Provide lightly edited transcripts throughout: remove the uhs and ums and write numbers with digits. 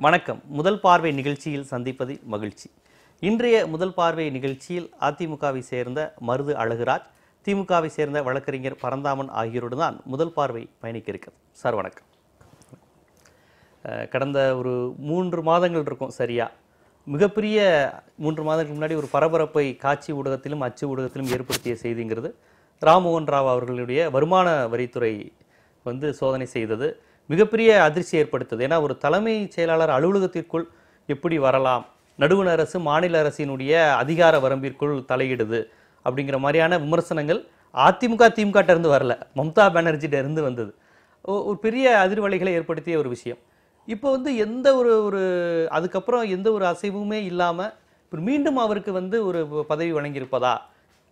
வணக்கம். முதல் பார்வை நிகழ்ச்சியில் சந்திப்பதில் மகிழ்ச்சி. இன்றைய முதல் பார்வை நிகழ்ச்சியில் அதிமுகவை சேர்ந்த மருது அழகுராஜ், திமுகவை சேர்ந்த வழக்கறிஞர் பரந்தாமன் ஆகியோருடன் தான் முதல் பார்வை பயணிக்க இருக்கிறது. சார் வணக்கம். கடந்த ஒரு 3 மாதங்கள் இருக்கும் சரியா, மிகப்பெரிய 3 மாதங்களுக்கு முன்னாடி ஒரு பரபரப்பை காட்சி ஊடகத்திலும் அச்சு ஊடகத்திலும் ஏற்படுத்திய செய்திங்கிறது ராம்மோகன் ராவ் அவர்களுடைய வருமான வரித்துறை சோதனை செய்தது மிகப்பெரிய அதிர்ச்சி ஏற்படுத்தது. ஏன்னா ஒரு தலைமை செயலாளர் அலுவலகத்திற்குள் எப்படி வரலாம், நடுவண் அரசு மாநில அரசினுடைய அதிகார வரம்பிற்குள் தலையிடுது அப்படிங்கிற மாதிரியான விமர்சனங்கள் அதிமுக திமுக இருந்து வரல, மம்தா பானர்ஜிட்ட இருந்து வந்தது. ஒரு பெரிய அதிர்வலைகளை ஏற்படுத்திய ஒரு விஷயம். இப்போ எந்த ஒரு அதுக்கப்புறம் எந்த ஒரு அசைவுமே இல்லாம மீண்டும் அவருக்கு ஒரு பதவி வழங்கியிருப்பதா,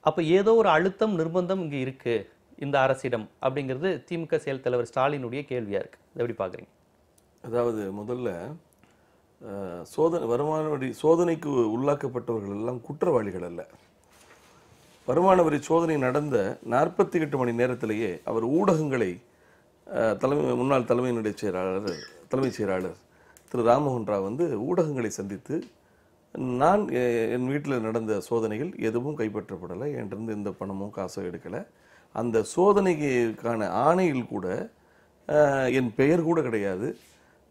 அப்ப ஏதோ ஒரு அழுத்தம் நிர்பந்தம் இங்க இருக்கு இந்த அரசிடம் அப்படிங்கிறது திமுக செயல் தலைவர் ஸ்டாலினுடைய கேள்வியா இருக்கு. எப்படி பாக்குறீங்க? அதாவது முதல்ல வருமான வரி சோதனைக்கு உள்ளாக்கப்பட்டவர்கள் எல்லாம் குற்றவாளிகள் அல்ல. வருமான வரி சோதனை நடந்த 48 மணி நேரத்திலேயே அவர் ஊடகங்களை முன்னாள் தலைமைச் செயலாளர் திரு ராம்மோகன் ராவ் ஊடகங்களை சந்தித்து, நான் என் வீட்டில் நடந்த சோதனைகள் எதுவும் கைப்பற்றப்படலை, என்கிட்ட இந்த பணமோ காசோ எடுக்கலை, அந்த சோதனைக்கான ஆணையில் கூட என் பெயர் கூட கிடையாது,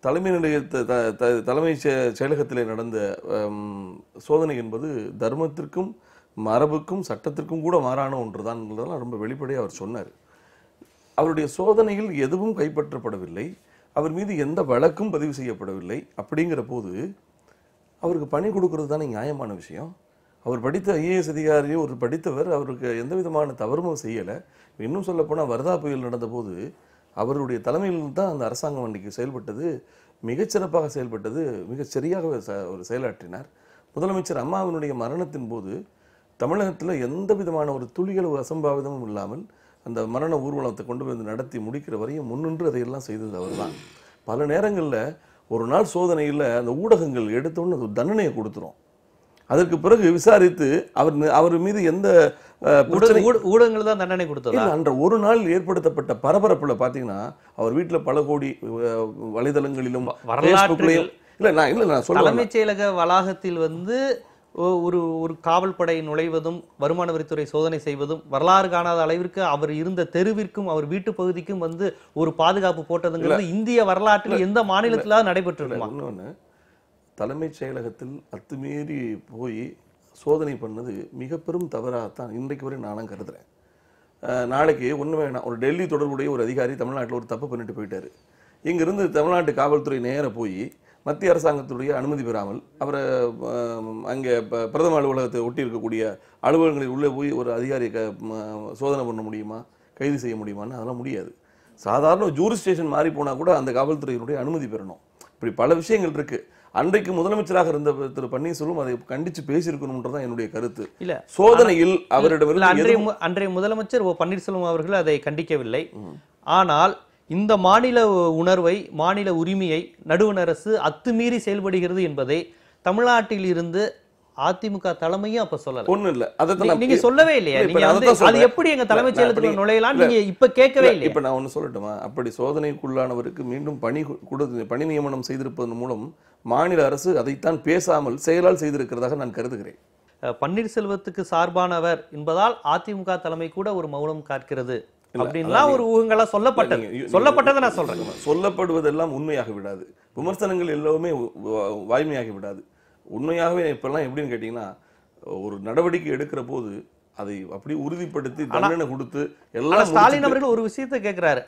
தலைமைச் செயலகத்தில் நடந்த சோதனை என்பது தர்மத்திற்கும் மரபுக்கும் சட்டத்திற்கும் கூட மாறான ஒன்றுதான் ரொம்ப வெளிப்படையாக அவர் சொன்னார். அவருடைய சோதனையில் எதுவும் கைப்பற்றப்படவில்லை, அவர் மீது எந்த வழக்கும் பதிவு செய்யப்படவில்லை. அப்படிங்கிற போது அவருக்கு பணி கொடுக்கறது தானே நியாயமான விஷயம். அவர் படித்த ஐஏஎஸ் அதிகாரி, ஒரு படித்தவர், அவருக்கு எந்த விதமான தவறுமும் செய்யலை. இன்னும் சொல்ல போனால் வர்தா புயல் நடந்த போது அவருடைய தலைமையில் தான் அந்த அரசாங்கம் அன்றைக்கு செயல்பட்டது, மிகச்சிறப்பாக செயல்பட்டது, மிகச்சரியாக ஒரு செயலாற்றினார். முதலமைச்சர் அம்மாவினுடைய மரணத்தின் போது தமிழகத்தில் எந்த விதமான ஒரு துளிகளவு அசம்பாவிதமும் இல்லாமல் அந்த மரண ஊர்வலத்தை கொண்டு போய் நடத்தி முடிக்கிற வரையும் முன்னின்று அதையெல்லாம் செய்தது அவர் தான். பல நேரங்களில் ஒரு நாள் சோதனையில் அந்த ஊடகங்கள் எடுத்தோன்னு ஒரு தண்டனையை கொடுத்துரும். அதற்கு பிறகு விசாரித்து அவர் மீது எந்த ஊடகங்கள் தான் தண்டனை கொடுத்தது. அன்ற ஒரு நாள் ஏற்படுத்தப்பட்ட பரபரப்புல பாத்தீங்கன்னா அவர் வீட்டுல பல கோடி வலைதளங்களிலும் தலைமைச் செயலக வளாகத்தில் ஒரு காவல் படை நுழைவதும் வருமான வரித்துறை சோதனை செய்வதும் வரலாறு காணாத அளவிற்கு அவர் இருந்த தெருவிற்கும் அவர் வீட்டு பகுதிக்கும் ஒரு பாதுகாப்பு போட்டதுங்கிறது இந்திய வரலாற்றில் எந்த மாநிலத்திலாவது நடைபெற்றிருக்குமா? இன்னொன்னு, தலைமைச் செயலகத்தில் அத்துமீறி போய் சோதனை பண்ணது மிக பெரும் தவறாகத்தான் இன்றைக்கு வரை நானும் கருதுறேன். நாளைக்கு ஒன்று வேணாம், ஒரு டெல்லி தொடர்புடைய ஒரு அதிகாரி தமிழ்நாட்டில் ஒரு தப்பு பண்ணிட்டு போயிட்டாரு. இங்கிருந்து தமிழ்நாட்டு காவல்துறை நேர போய் மத்திய அரசாங்கத்துடைய அனுமதி பெறாமல் அவரை அங்கே பிரதம அலுவலகத்தை ஒட்டி இருக்கக்கூடிய அலுவலகங்களில் உள்ளே போய் ஒரு அதிகாரியை சோதனை பண்ண முடியுமா, கைது செய்ய முடியுமான்னு அதெல்லாம் முடியாது. சாதாரண ஜூரிஸ்டிக்ஷன் மாறி போனால் கூட அந்த காவல்துறையினுடைய அனுமதி பெறணும். இப்படி பல விஷயங்கள் இருக்கு. அன்றைக்கு முதலமைச்சராக இருந்த திரு பன்னீர்செல்வம் அதை கண்டிச்சு பேசியிருக்கணும்ன்றதான் என்னுடைய கருத்து. இல்ல சோதனையில் அவரிடம் அன்றைய முதலமைச்சர் பன்னீர்செல்வம் அவர்கள் அதை கண்டிக்கவில்லை. ஆனால் இந்த மாநில உணர்வை, மாநில உரிமையை நடுவண் அரசு அத்துமீறி செயல்படுகிறது என்பதை தமிழ்நாட்டில் இருந்து அதிமுக தலைமையும் அப்ப சொல்லல. ஒண்ணு இல்ல, நீங்க சொல்லவே இல்லையா? நீங்க அது எப்படி எங்க தலைமைச் செயலகத்துக்கு நுழையலாம் நீங்க இப்ப கேட்கவே இல்லை. இப்ப நான் ஒண்ணு சொல்லட்டுமா? அப்படி சோதனைக்குள்ளானவருக்கு மீண்டும் பணி நியமனம் செய்திருப்பதன் மூலம் மாநில அரசு அதைத்தான் பேசாமல் செயலால் செய்திருக்கிறதாக நான் கருதுகிறேன். பன்னீர்செல்வத்துக்கு சார்பானவர் என்பதால் அதிமுக தலைமை கூட ஒரு மௌனம் காக்கிறது அப்படின்லாம் ஒரு ஊகங்களா சொல்லப்பட்டதை நான் சொல்றேன். சொல்லப்படுவதெல்லாம் உண்மையாக விடாது, விமர்சனங்கள் எல்லாமே வாய்மையாகி விடாது. உண்மையாகவே இப்பெல்லாம் எப்படின்னு கேட்டீங்கன்னா, ஒரு நடவடிக்கை எடுக்கிற போது அதை அப்படி உறுதிப்படுத்தி தண்டனை கொடுத்து எல்லாம். ஸ்டாலின் அவர்கள் ஒரு விஷயத்தை கேட்கிறாரு,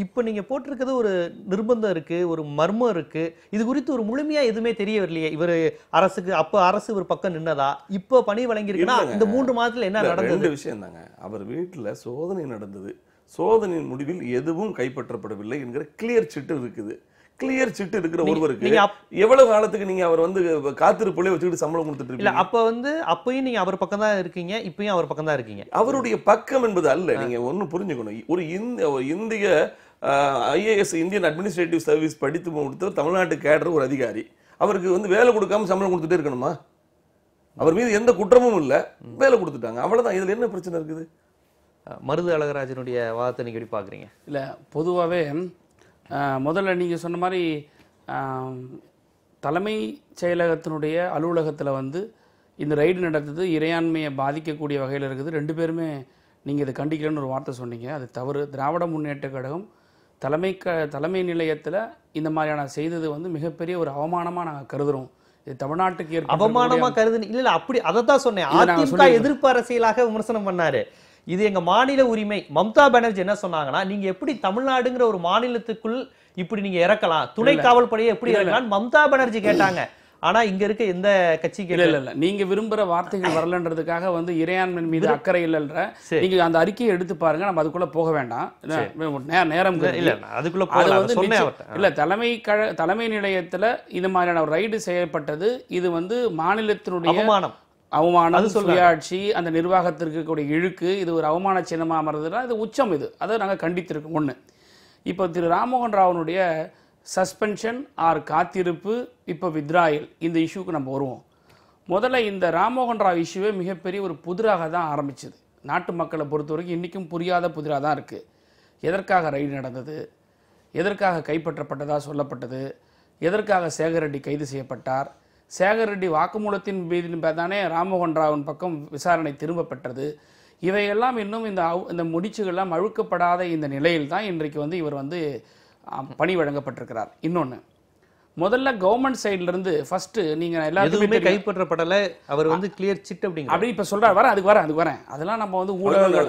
இப்ப நீங்க போட்டிருக்கிறது ஒரு நிர்பந்தம் இருக்கு, ஒரு மர்மம் இருக்கு, இது குறித்து ஒரு முழுமையா எதுவுமே தெரியவில்லையே. இவர் அரசுக்கு அரசு ஒரு பக்கம் நின்னதா, இப்ப பணி வழங்கியிருக்குன்னா இந்த 3 மாதத்துல என்ன நடந்தது? 2 விஷயம் தாங்க. அவர் வீட்டுல சோதனை நடந்தது, சோதனையின் முடிவில் எதுவும் கைப்பற்றப்படவில்லை என்கிற கிளியர் சிட்டு இருக்குது. கிளியர் சிட்டு இருக்கிற ஒருவருக்கு எவ்வளவு காலத்துக்கு நீங்க அவர் காத்திருப்புல வச்சுக்கிட்டு சம்பளம் கொடுத்துட்டு இருக்கீங்க? அப்பயும் நீங்க அவர் பக்கம் தான் இருக்கீங்க, இப்பயும் அவர் பக்கம் தான் இருக்கீங்க. அவருடைய பக்கம் என்பது அல்ல, நீங்க ஒண்ணு புரிஞ்சுக்கணும். ஒரு இந்திய ஐஏஎஸ், இந்தியன் அட்மினிஸ்ட்ரேட்டிவ் சர்வீஸ் படித்து கொடுத்த தமிழ்நாட்டு கேடர் ஒரு அதிகாரி, அவருக்கு வேலை கொடுக்காம சம்பளம் கொடுத்துட்டே இருக்கணுமா? அவர் மீது எந்த குற்றமும் இல்லை, வேலை கொடுத்துட்டாங்க, அவ்வளவுதான். இதுல என்ன பிரச்சனை இருக்குது? மருது அழகராஜனுடைய வாதத்தை நீங்க எப்படி பாக்குறீங்க? இல்ல, பொதுவாகவே முதல்ல நீங்கள் சொன்ன மாதிரி தலைமை செயலகத்தினுடைய அலுவலகத்தில் வந்து இந்த ரைடு நடந்தது இறையாண்மையை பாதிக்கக்கூடிய வகையில் இருக்குது. 2 பேருமே நீங்கள் இதை கண்டிக்கலன்னு ஒரு வார்த்தை சொன்னீங்க, அது தவறு. திராவிட முன்னேற்ற கழகம் தலைமை நிலையத்தில் இந்த மாதிரியான செய்தது வந்து மிகப்பெரிய ஒரு அவமானமாக நாங்கள் கருதுகிறோம். இது தமிழ்நாட்டுக்கு அவமானமா கருது இல்ல அப்படி அதை தான் சொன்னேன். அதிமுக எதிர்ப்பு அரசியலாக விமர்சனம் பண்ணாரு. இது எங்க மாநில உரிமை. மம்தா பானர்ஜி என்ன சொன்னாங்கன்னா, நீங்க எப்படி தமிழ்நாடுங்கிற ஒரு மாநிலத்துக்குள் இப்படி நீங்க இறக்கலாம், துணை காவல் படையை எப்படி இறக்கலாம் மம்தா பானர்ஜி கேட்டாங்க. ஆனா இங்க இருக்க எந்த கட்சிக்கு இல்ல நீங்க விரும்புற வார்த்தைகள் வரலன்றதுக்காக வந்து இறையாண்மை மீது அக்கறை இல்லைன்ற நீங்க அந்த அறிக்கையை எடுத்து பாருங்க. நம்ம அதுக்குள்ள போக வேண்டாம், நேரம் இல்ல. அதுக்குள்ள இல்ல தலைமை நிலையத்துல இந்த மாதிரியான ஒரு ரைடு செய்யப்பட்டது. இது வந்து மாநிலத்தினுடைய அவமானம், சுயாட்சி, அந்த நிர்வாகத்திற்கு கூடிய இழுக்கு, இது ஒரு அவமான சின்னமா அமர்றதுனா இது உச்சம். இது அதை நாங்க கண்டித்திருக்கோம். ஒண்ணு. இப்போ திரு ராம்மோகன் ராவனுடைய சஸ்பென்ஷன் ஆர் காத்திருப்பு, இப்போ வித்ராயல், இந்த இஷ்யூக்கு நம்ம வருவோம். முதல்ல இந்த ராம்மோகன் ராவ் இஷ்யூவே மிகப்பெரிய ஒரு புதிராக தான் ஆரம்பிச்சது. நாட்டு மக்களை பொறுத்த வரைக்கும் இன்றைக்கும் புரியாத புதிராக தான் இருக்குது. எதற்காக ரைடு நடந்தது, எதற்காக கைப்பற்றப்பட்டதாக சொல்லப்பட்டது, எதற்காக சேகர் ரெட்டி கைது செய்யப்பட்டார், சேகர் ரெட்டி வாக்குமூலத்தின் மீது தானே ராம்மோகன் ராவின் பக்கம் விசாரணை திரும்ப பெற்றது. இவையெல்லாம் இன்னும் இந்த முடிச்சுகள்லாம் அழுக்கப்படாத இந்த நிலையில் தான் இன்றைக்கு வந்து இவர் வந்து பணி வழங்கப்பட்டிருக்கிறார். இன்னொன்று, முதல்ல கவர்மெண்ட் சைட்ல இருந்து ஃபர்ஸ்ட் நீங்க எல்லாருமே கைப்பற்றப்படல, அவர் வந்து கிளியர் சிட் அப்படி இப்ப சொல்றாரு. அதுக்கு வரேன். அதெல்லாம் நம்ம வந்து ஊடகங்கள்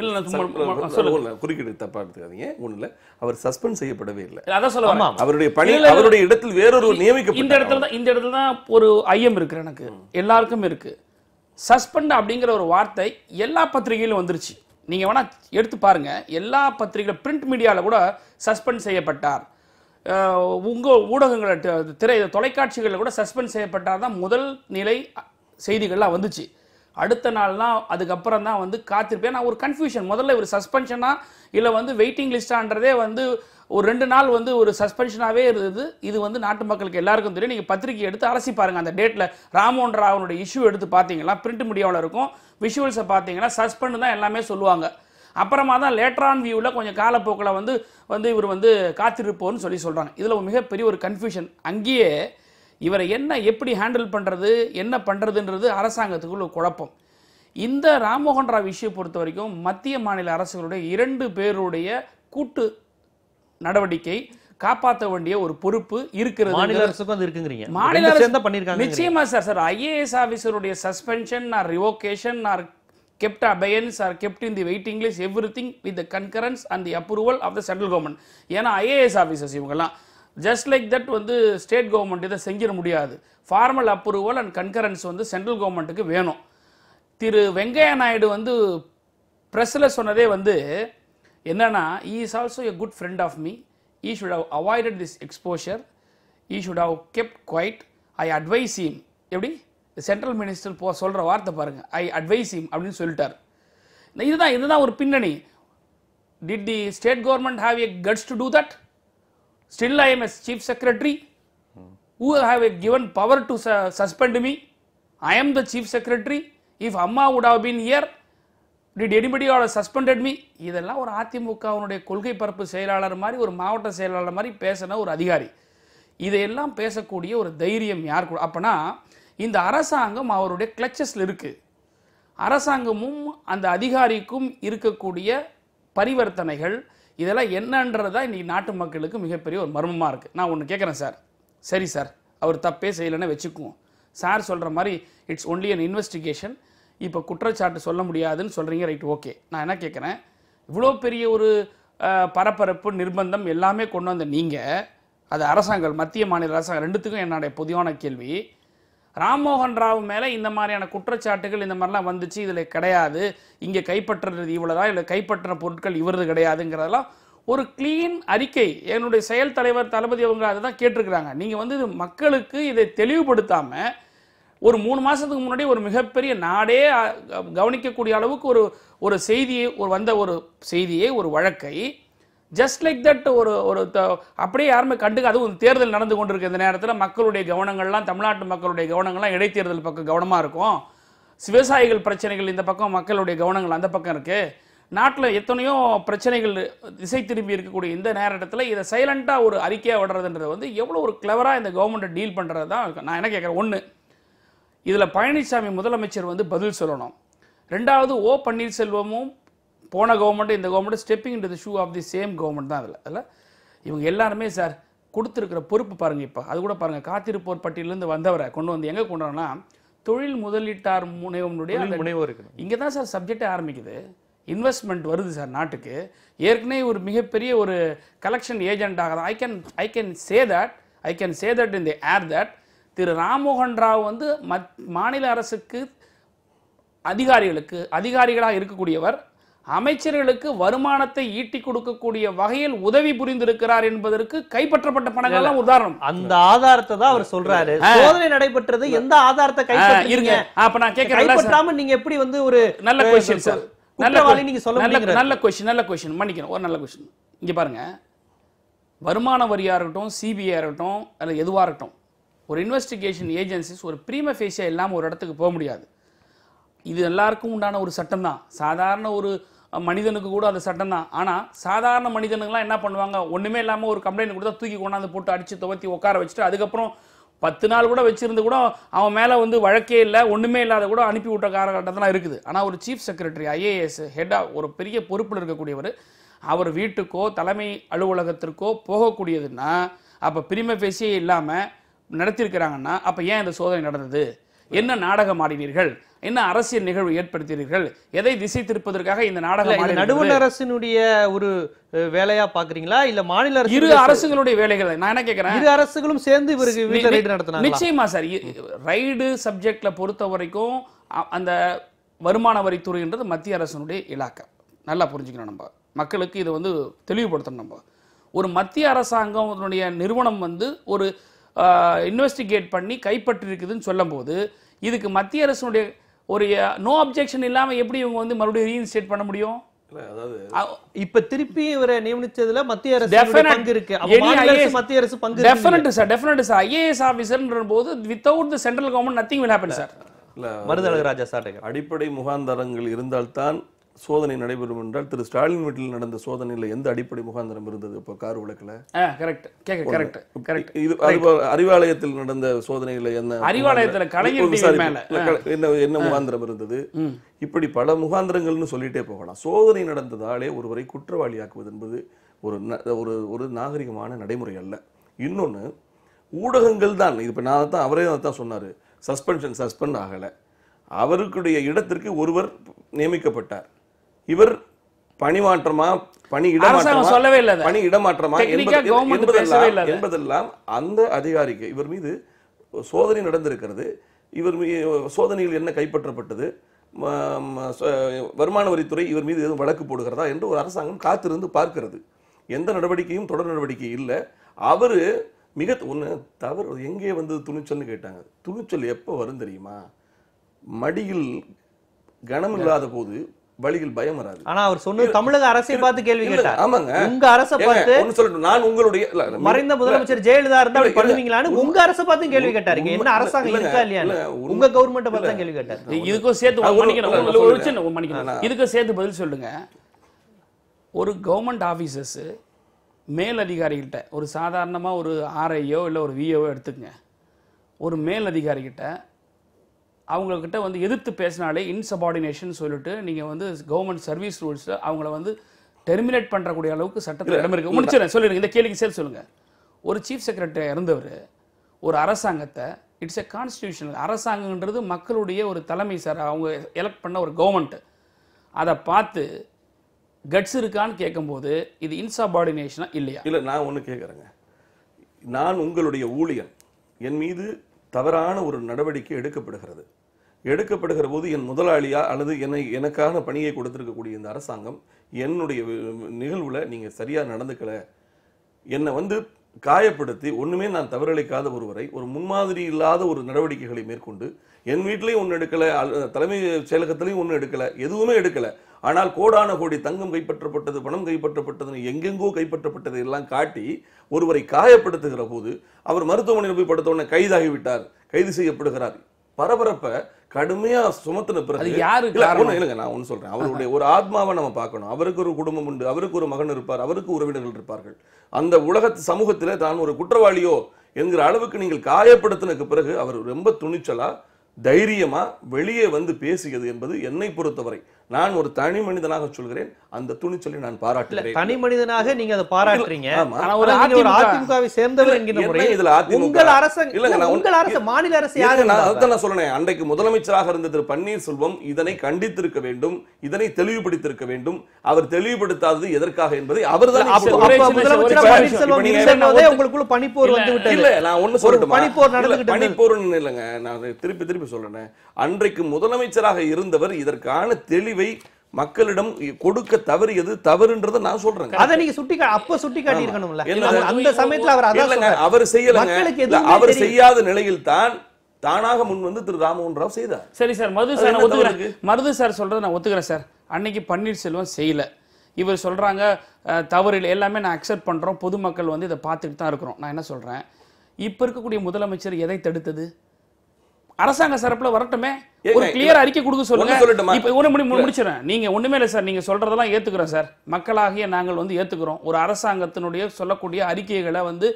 இல்ல குறுக்கிட்டு தப்பா எடுத்துக்காதீங்க. ஒண்ணுல அவர் சஸ்பெண்ட் செய்யப்படவே இல்லை. அதான் சொல்ல அவருடைய பணி அவருடைய இடத்தில் வேறொரு நியமிக்கப்பட்ட இந்த இடத்துல தான் ஒரு ஐயம் இருக்கு எனக்கு, எல்லாருக்கும் இருக்கு. சஸ்பெண்ட் அப்படிங்கிற ஒரு வார்த்தை எல்லா பத்திரிகையிலும் வந்துருச்சு. நீங்க வேணா எடுத்து பாருங்க. எல்லா பத்திரிகை பிரிண்ட் மீடியாவில் கூட சஸ்பெண்ட் செய்யப்பட்டார், உங்க ஊடகங்களை தொலைக்காட்சிகளில் கூட சஸ்பெண்ட் செய்யப்பட்டார் தான் முதல் நிலை செய்திகள்லாம் வந்துச்சு. அடுத்த நாள்லாம் அதுக்கப்புறம் தான் வந்து காத்திருப்பேன். நான் ஒரு கன்ஃபியூஷன், முதல்ல ஒரு சஸ்பென்ஷனா இல்லை வந்து வெயிட்டிங் லிஸ்டான்றதே வந்து ஒரு 2 நாள் வந்து ஒரு சஸ்பென்ஷனாகவே இருந்தது. இது வந்து நாட்டு மக்களுக்கு எல்லாருக்கும் தெரியும். நீங்கள் பத்திரிகை எடுத்து அரசி பாருங்கள். அந்த டேட்டில் ராம்மோகன் ராவனுடைய இஷ்யூ எடுத்து பார்த்தீங்கன்னா பிரிண்ட் மீடியாவில் இருக்கும், விஷுவல்ஸை பார்த்தீங்கன்னா சஸ்பெண்ட் தான் எல்லாமே சொல்லுவாங்க. அப்புறமா தான் லேட்டர் ஆன் வியூவில் கொஞ்சம் காலப்போக்கில் வந்து இவர் வந்து காத்திருப்போன்னு சொல்கிறாங்க. இதில் ஒரு மிகப்பெரிய ஒரு கன்ஃபியூஷன். அங்கேயே இவரை எப்படி ஹேண்டில் பண்ணுறது, என்ன பண்ணுறதுன்றது அரசாங்கத்துக்குள்ள ஒரு குழப்பம். இந்த ராம்மோகன் ராவ் இஷ்யூ பொறுத்த வரைக்கும் மத்திய மாநில அரசுகளுடைய 2 பேருடைய கூட்டு நடவடிக்கை காப்பாற்ற வேண்டிய ஒரு பொறுப்பு இருக்கிறது. மாநில அரசுக்கும் அது இருக்குங்கிறீங்க. மாநில அரசு தான் பண்ணிருக்காங்க. நிச்சயமா சார். ஐஏஎஸ் ஆபீசருடைய suspension or revocation or kept abeyance or kept in the waiting list, everything with the concurrence and the approval of the central government. ஏன்னா ஐஏஎஸ் ஆபீசர்ஸ் இவங்கெல்லாம் ஜஸ்ட் லைக் தட் வந்து ஸ்டேட் கவர்மெண்ட் இதை செஞ்சிட முடியாது. Formal approval and concurrence வந்து central கவர்மெண்ட்டுக்கு வேணும். திரு வெங்கையா நாயுடு வந்து பிரஸ்ல சொன்னதே வந்து என்னன்னா, he is also a good friend of me, he should have avoided this exposure, he should have kept quiet, I advise him. எப்படி சென்ட்ரல் மினிஸ்டர் சொல்ற வார்த்தை பாருங்க, ஐ அட்வைஸ் ஹிம் அப்படின்னு சொல்லிட்டார். இதுதான் ஒரு பின்னணி. Did the state government have a guts to do that? Still I am as chief secretary who have given power to suspend me. I am the chief secretary. If Amma would have been here, did anybody or suspended me? இதெல்லாம் ஒரு அதிமுகவுடைய கொள்கை பரப்பு செயலாளர் மாதிரி, ஒரு மாவட்ட செயலாளர் மாதிரி பேசின ஒரு அதிகாரி. இதையெல்லாம் பேசக்கூடிய ஒரு தைரியம் யார் கூட? அப்பனா இந்த அரசாங்கம் அவருடைய கிளச்சஸ்ல இருக்கு. அரசாங்கமும் அந்த அதிகாரிக்கும் இருக்கக்கூடிய பரிவர்த்தனைகள் இதெல்லாம் என்னன்றதா இன்னைக்கு நாட்டு மக்களுக்கு மிகப்பெரிய ஒரு மர்மமா இருக்கு. நான் ஒன்று கேட்குறேன் சார். சரி சார், அவர் தப்பே செய்யலைன்னு வச்சுக்குவோம். சார் சொல்ற மாதிரி இட்ஸ் ஒன்லி அன் இன்வெஸ்டிகேஷன், இப்போ குற்றச்சாட்டு சொல்ல முடியாதுன்னு சொல்றீங்க, ரைட், ஓகே. நான் என்ன கேட்குறேன், இவ்வளோ பெரிய ஒரு பரபரப்பு நிர்பந்தம் எல்லாமே கொண்டு வந்த நீங்கள், அது அரசாங்கம் மத்திய மாநில அரசாங்கம் ரெண்டுத்துக்கும் என்னுடைய பொதுவான கேள்வி, ராம்மோகன் ராவ் மேலே இந்த மாதிரியான குற்றச்சாட்டுகள் இந்த மாதிரிலாம் வந்துச்சு, இதில் கிடையாது, இங்கே கைப்பற்றுறது இவ்வளோதான், இல்லை கைப்பற்றின பொருட்கள் இவரது கிடையாதுங்கிறதெல்லாம் ஒரு கிளீன் அறிக்கை என்னுடைய செயல் தலைவர் தளபதி அவங்க அதை தான் கேட்டிருக்கிறாங்க. நீங்கள் வந்து இது மக்களுக்கு இதை தெளிவுபடுத்தாமல் ஒரு 3 மாதத்துக்கு முன்னாடி ஒரு மிகப்பெரிய நாடே கவனிக்கக்கூடிய அளவுக்கு ஒரு செய்தியை வந்த ஒரு செய்தியை, ஒரு வழக்கை ஜஸ்ட் லைக் தட் ஒரு அப்படியே யாருமே கண்டுக்க. அதுவும் தேர்தல் நடந்து கொண்டிருக்க இந்த நேரத்தில் மக்களுடைய கவனங்கள்லாம், தமிழ்நாட்டு மக்களுடைய கவனங்கள்லாம் இடைத்தேர்தல் பக்கம் கவனமாக இருக்கும். விவசாயிகள் பிரச்சனைகள் இந்த பக்கம், மக்களுடைய கவனங்கள் அந்த பக்கம் இருக்கு. நாட்டில் எத்தனையோ பிரச்சனைகள் திசை திரும்பி இருக்கக்கூடிய இந்த நேரத்தில் இதை சைலண்டாக ஒரு அறிக்கையாக விடுறதுன்றது வந்து எவ்வளோ ஒரு கிளவராக இந்த கவர்மெண்ட்டை டீல் பண்ணுறது தான் நான் என்ன கேட்குறேன். ஒன்று, இதில் பழனிசாமி முதலமைச்சர் வந்து பதில் சொல்லணும். ரெண்டாவது, ஓ பன்னீர்செல்வமும் போன கவர்மெண்ட் இந்த government stepping in to the shoe of the same government தான். அதில் இவங்க எல்லாருமே சார் கொடுத்துருக்கிற பொறுப்பு பாருங்கள். இப்போ அது கூட பாருங்கள், காத்திருப்போர் பட்டியலேருந்து வந்தவரை கொண்டு வந்து எங்கே கொண்டு வரோன்னா தொழில் முதலீட்டார் முனைவோர் இங்கே தான் சார் சப்ஜெக்டே ஆரம்பிக்குது. இன்வெஸ்ட்மெண்ட் வருது சார் நாட்டுக்கு. ஏற்கனவே ஒரு மிகப்பெரிய ஒரு கலெக்ஷன் ஏஜென்ட் ஆகுது. I can say that in the air that Thiru Rammohan Rao வந்து மாநில அரசுக்கு அதிகாரிகளாக இருக்கக்கூடியவர் அமைச்சர்களுக்கு வருமானத்தை ஈட்டி கொடுக்கக்கூடிய வகையில் உதவி புரிந்திருக்கிறார் என்பதற்கு கைப்பற்றப்பட்ட பணங்கள் எல்லாம் உதாரணம். அந்த ஆதாரத்தை தான் அவர் சொல்றாரு. சோதனை நடைபெற்றது எந்த ஆதாரத்தை கைப்பற்றீங்க? அப்ப நான் கேக்குறேன், கைப்பற்றாம நீங்க எப்படி வந்து ஒரு நல்ல क्वेश्चन சார், குற்றவாளி நீங்க சொல்ல முடியுங்க. நல்ல क्वेश्चन மன்னிக்கணும், ஒரு நல்ல क्वेश्चन. இங்க பாருங்க, வருமான வரியா இருக்கட்டும், சிபிஐ இருக்கட்டும், அல்ல எதுவா இருக்கட்டும், ஒரு இன்வெஸ்டிகேஷன் ஏஜென்சிஸ் ஒரு பிரீம ஃபேஸியா இல்லாம ஒரு இடத்துக்கு போக முடியாது. இது எல்லாருக்கும் உண்டான ஒரு சட்டம் தான். சாதாரண ஒரு மனிதனுக்கு கூட அந்த சட்டம் தான். ஆனால் சாதாரண மனிதனுங்களாம் என்ன பண்ணுவாங்க, ஒன்றுமே இல்லாமல் ஒரு கம்ப்ளைண்ட் கொடுத்தா தூக்கி கொண்டாந்து போட்டு அடித்து துவத்தி உட்கார வச்சுட்டு அதுக்கப்புறம் 10 நாள் கூட வச்சிருந்து கூட அவன் மேலே வந்து வழக்கே இல்லை, ஒன்றுமே இல்லாத கூட அனுப்பி விட்ட காலகட்டத்தெல்லாம் இருக்குது. ஆனால் ஒரு சீஃப் செக்ரட்டரி ஐஏஎஸ் ஹெட்டாக ஒரு பெரிய பொறுப்பில் இருக்கக்கூடியவர் அவர் வீட்டுக்கோ தலைமை அலுவலகத்திற்கோ போகக்கூடியதுன்னா அப்போ பிரிம ஃபேஸியே இல்லாமல் நடத்தியிருக்கிறாங்கன்னா அப்போ ஏன் இந்த சோதனை நடந்தது? என்ன நாடகம் ஆடினீர்கள்? என்ன அரசியல் நிகழ்வு ஏற்படுத்தினீர்கள்? எதை திசை திருப்பதற்காக இந்த நாடகம்? நடுவண் அரசினுடைய ஒரு வேலையா பாக்குறீங்களா இல்ல மாநில அரசு? இரு அரசுகளுடைய வேலைகள். நான் என்ன கேட்கிறேன், இரு அரசுகளும் சேர்ந்து இவருக்கு வீட்ல ரைடு நடத்தினாங்க. நிச்சயமா சார். ரைடு சப்ஜெக்ட்ல பொறுத்த வரைக்கும் அந்த வருமான வரித்துறைன்றது மத்திய அரசினுடைய இலாக்கா. நல்லா புரிஞ்சுக்கணும், நம்ம மக்களுக்கு இதை வந்து தெளிவுபடுத்தணும். நம்ம ஒரு மத்திய அரசாங்கத்தினுடைய நிறுவனம் வந்து ஒரு இன்வெஸ்டிகேட் பண்ணி கைப்பற்றிருக்குதுன்னு சொல்லும் போது இதுக்கு மத்திய அரசுடைய ஒரு நோ அப்ஜெக்ஷன் இல்லாம எப்படி இவங்க வந்து மறுபடியும் ரீஇன்ஸ்டேட் பண்ண முடியும்? இப்ப திருப்பி இவரை நியமிச்சதுல மத்திய அரசு பங்கு இருக்கு. மத்திய அரசு பங்கு டெஃபினட் சார். ஐஏஎஸ் ஆபீசர்ன்ற போது without the central government nothing will happen sir. Marudhazhagaraja sir, அடிப்படை முகாந்தரங்கள் இருந்தால்தான் சோதனை நடைபெறும் என்றால் திரு ஸ்டாலின் வீட்டில் நடந்த சோதனையில் எந்த அடிப்படை முகாந்திரம் இருந்தது? இப்போ கார் விளக்குல அறிவாலயத்தில் நடந்த சோதனையில் என்ன முகாந்திரம் இருந்தது? இப்படி பல முகாந்திரங்கள்னு சொல்லிட்டே போகலாம். சோதனை நடந்ததாலே ஒருவரை குற்றவாளியாக்குவது என்பது ஒரு நாகரிகமான நடைமுறை அல்ல. இன்னொன்று, ஊடகங்கள் தான் இப்போ நான் தான் அவரே தான் சொன்னார், சஸ்பெண்ட் ஆகலை. அவருக்குடைய இடத்திற்கு ஒருவர் நியமிக்கப்பட்டார். இவர் பணிமாற்றமா பணி இடமாற்றமா என்பதெல்லாம் அந்த அதிகாரிக்கு இவர் மீது சோதனை நடந்திருக்கிறது. இவர் சோதனையில் என்ன கைப்பற்றப்பட்டது, வருமான வரித்துறை இவர் மீது எதுவும் வழக்கு போடுகிறதா என்று ஒரு அரசாங்கம் காத்திருந்து பார்க்கிறது. எந்த நடவடிக்கையும் தொடர் நடவடிக்கை இல்லை. அவரு மிக ஒன்று தவறு எங்கே வந்து துணிச்சல்னு கேட்டாங்க. துணிச்சல் எப்போ வரும் தெரியுமா? மடியில் கனம் இல்லாத போது வழியில் பயம் வராது. ஆனா அவர் சொன்னது தமிழக அரசை பார்த்து கேள்வி கேட்டார். ஆமாங்க, உங்க அரசை பார்த்து சொல்லட்டும். நான் உங்களுடைய மறைந்த முதலமைச்சர் ஜெயலலிதா இருந்தா பண்ணுவீங்களான்னு உங்க அரசை பார்த்து கேள்வி கேட்டாருங்க. என்ன அரசாங்கம் இருக்கா இல்லையா? உங்க கவர்மெண்ட் பார்த்து கேள்வி கேட்டார். இதுக்கும் சேர்த்து இதுக்கும் சேர்த்து பதில் சொல்லுங்க. ஒரு கவர்மெண்ட் ஆபீசர்ஸ் மேல் அதிகாரிகிட்ட ஒரு சாதாரணமா ஒரு ஆர்ஐயோ இல்லை ஒரு விஓ எடுத்துக்கங்க, ஒரு மேல் அதிகாரிகிட்ட அவங்கக்கிட்ட வந்து எதிர்த்து பேசினாலே இன்சபார்டினேஷன் சொல்லிட்டு நீங்கள் வந்து கவர்மெண்ட் சர்வீஸ் ரூல்ஸில் அவங்கள வந்து டெர்மினேட் பண்ணுறக்கூடிய அளவுக்கு சட்டத்தில் இடம் இருக்குது. முடிச்சிடறேன், சொல்லிடுங்க. இந்த கேள்விக்கு சேர்த்து சொல்லுங்கள். ஒரு சீஃப் செக்ரட்டரி இறந்தவர் ஒரு அரசாங்கத்தை, இட்ஸ் எ கான்ஸ்டிடியூஷனல் அரசாங்கன்றது மக்களுடைய ஒரு தலைமை சார், அவங்க எலெக்ட் பண்ண ஒரு கவர்மெண்ட்டு. அதை பார்த்து கட்ஸ் இருக்கான்னு கேட்கும்போது இது இன்சபார்டினேஷனா இல்லையா? இல்லை, நான் ஒன்று கேட்குறேங்க. நான் உங்களுடைய ஊழியன், என் மீது தவறான ஒரு நடவடிக்கை எடுக்கப்படுகிற போது என் முதலாளியா அல்லது எனக்கான பணியை கொடுத்திருக்கக்கூடிய இந்த அரசாங்கம் என்னுடைய நிகழ்வுல நீங்க சரியா நடந்துக்கல, என்னை வந்து காயப்படுத்தி ஒண்ணுமே நான் தவறிழைக்காத ஒருவரை ஒரு முன்மாதிரி இல்லாத ஒரு நடவடிக்கைகளை மேற்கொண்டு என் வீட்டிலையும் ஒன்று எடுக்கல, தலைமை செயலகத்திலையும் ஒன்று எடுக்கல, எதுவுமே எடுக்கல. ஆனால் கோடான கோடி தங்கம் கைப்பற்றப்பட்டது, பணம் கைப்பற்றப்பட்டதுன்னு எங்கெங்கோ கைப்பற்றப்பட்டதை எல்லாம் காட்டி ஒருவரை காயப்படுத்துகிற போது அவர் மருத்துவமனையில் போய் படுத்த உடனே கைதாகிவிட்டார், கைது செய்யப்படுகிறார். பரபரப்ப கடுமையா சுமத்தின அது பிறகு யாரு இல்ல, காரணம்? ஒண்ணு இல்லைங்க, நான் ஒண்ணு சொல்றேன். அவருடைய ஒரு ஆத்மாவை நம்ம பார்க்கணும். அவருக்கு ஒரு குடும்பம் உண்டு, அவருக்கு ஒரு மகன் இருப்பார், அவருக்கு உறவினர்கள் இருப்பார்கள். அந்த உலகத்து சமூகத்திலே தான் ஒரு குற்றவாளியோ என்கிற அளவுக்கு நீங்கள் காயப்படுத்தினதுக்கு பிறகு அவர் ரொம்ப துணிச்சலா தைரியமா வெளியே வந்து பேசியது என்பது என்னை பொறுத்தவரை, நான் ஒரு தனி மனிதனாக சொல்கிறேன், அந்த துணிச்சலை நான் இல்ல, பாராட்டுகிறேன். தனி மனிதனாக நீங்க அதை பாராட்டுறீங்க. ஆமா. ஆனா ஒரு ஒரு அதிமுகவை சேர்ந்தவர் என்கிற என்ன முறையில் இதுல அதிமுக? உங்கள் அரசு இல்லங்க, நான் உங்கள் அரசு மாநில அரசு இல்லங்க, யாரு நான் அதான் நான் சொல்றேன். அன்றைக்கு முதலமைச்சராக இருந்த திரு பன்னீர்செல்வம் இதனை கண்டித்திருக்க வேண்டும், இதனை தெளிவுபடுத்தியிருக்க வேண்டும். அவர் தெளிவுபடுத்தாதது எதற்காக என்பதை அவர்தான் அப்ப இப்ப ஒரே அப்ப சின்ன முதலமைச்சர் ஒரு பன்னீர்செல்வம் இப்ப நீங்க இருக்கும்போதே உங்களுக்குள்ள பனிப்போர் வந்து விட்டது. இல்ல, நான் ஒண்ணு சொல்லட்டுமா? பனிப்போர் இல்ல, நடந்துகிட்டு இருந்தது. பனிப்போர்னு இல்லைங்க, நான் திருப்பி சொல்றேன். அன்றைக்கு முதலமைச்சராக இருந்தவர் இதற்கான தெளிவை மக்களிடம் கொடுக்க தவறியது தவறுன்றதை நான் சொல்றேன். அதை நீங்க சுட்டி காட்டி இருக்கணும்ல. இல்ல, அந்த சமயத்துல அவர் அதான் இல்லங்க, சொன்னார். அவர் செய்யலங்க. மக்களுக்கு இல்ல, எதுவுமே அவர் தெரியும். செய்யாத நிலையில் தான் தானாக முன் வந்து திரு ராமமோகன் ராவ் செய்தார். சரி சார், மருது அது சார் என்ன நான் ஒத்துக்கிறேன். தவறு மருது சார் சொல்றதை நான் ஒத்துக்கிறேன் சார். அன்னைக்கு பன்னீர்செல்வம் செய்யல, இவர் சொல்றாங்க தவறு இல்லை, எல்லாமே நான் அக்செப்ட் பண்றோம், பொதுமக்கள் வந்து இதை பார்த்துட்டு தான் இருக்கிறோம். நான் என்ன சொல்றேன், இப்ப இருக்கக்கூடிய முதலமைச்சர் எதை தடுத்தது? அரசாங்க சரப்புல வரட்டுமே, ஒரு ஏங்க, கிளியர் அறிக்கை கொடுக்க சொல்லுங்க. ஒண்ணு சொல்லட்டுமா? இப்ப முடிச்சிடறேன். நீங்க ஒண்ணுமே இல்லை சார், நீங்க சொல்றதெல்லாம் ஏத்துக்கிறோம் சார், மக்களாகிய நாங்கள் வந்து ஏத்துக்கிறோம். ஒரு அரசாங்கத்தினுடைய சொல்லக்கூடிய அறிக்கைகளை வந்து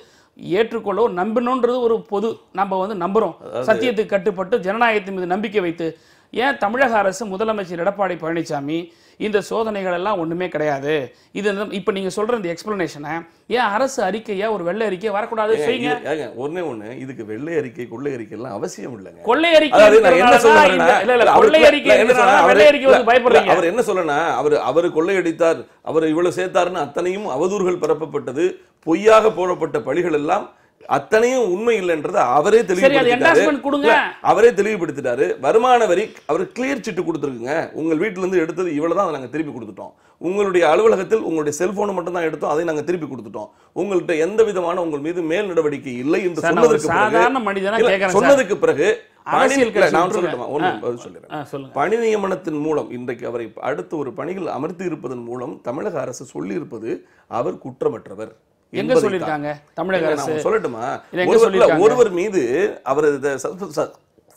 ஏற்றுக்கொள்ள நம்பணுன்றது ஒரு பொது, நம்ம வந்து நம்புறோம், சத்தியத்துக்கு கட்டுப்பட்டு ஜனநாயகத்தின் மீது நம்பிக்கை வைத்து. ஏன் தமிழக அரசு முதலமைச்சர் எடப்பாடி பழனிசாமி இந்த சோதனைகள் எல்லாம் ஒண்ணுமே கிடையாது, இது இப்ப நீங்க சொல்ற இந்த எக்ஸ்பிளனேஷனை ஏன் அரசு அறிக்கையா ஒரு வெள்ளை அறிக்கை வரக்கூடாது? செய்யுங்க. ஒண்ணு இதுக்கு வெள்ளை அறிக்கை கொள்ளை அறிக்கை எல்லாம் அவசியம் இல்லைங்க. கொள்ளை அறிக்கை அதாவது நான் என்ன சொல்றேன்னா, கொள்ளை அறிக்கை வெள்ளை அறிக்கை வந்து பயப்படுறீங்க. அவர் என்ன சொல்லனா, அவரு கொள்ளையடித்தார், அவர் இவ்வளவு சேர்த்தாருன்னு அத்தனையும் அவதூறுகள் பரப்பப்பட்டது, பொய்யாக போடப்பட்ட பழிகள் எல்லாம் அத்தனையும் உண்மை இல்லைன்றதை அவரே தெளிவுபடுத்திட்டாரு. அவரே தெளிவுபடுத்திட்டாரு. வருமான வரி அவர் கிளியர் சிட்டு கொடுத்துருக்குங்க. உங்கள் வீட்டுல இருந்து எடுத்தது இவ்வளவுதான், அதை நாங்க திருப்பி கொடுத்துட்டோம். உங்களுடைய அலுவலகத்தில் உங்களுடைய செல்போனை மட்டும் தான் எடுத்தோம், அதை நாங்க திருப்பி கொடுத்துட்டோம். உங்கள்கிட்ட எந்த விதமான உங்கள் மீது மேல் நடவடிக்கை இல்லை என்று சொன்னதுக்கு பிறகு பணி நியமனத்தின் மூலம் இன்றைக்கு அவரை அடுத்த ஒரு பணியில் அமர்த்தி இருப்பதன் மூலம் தமிழக அரசு சொல்லி இருப்பது அவர் குற்றமற்றவர். எங்க சொல்லிருக்காங்க தமிழக அரசு? சொல்லட்டுமா? ஒருவர் மீது அவர்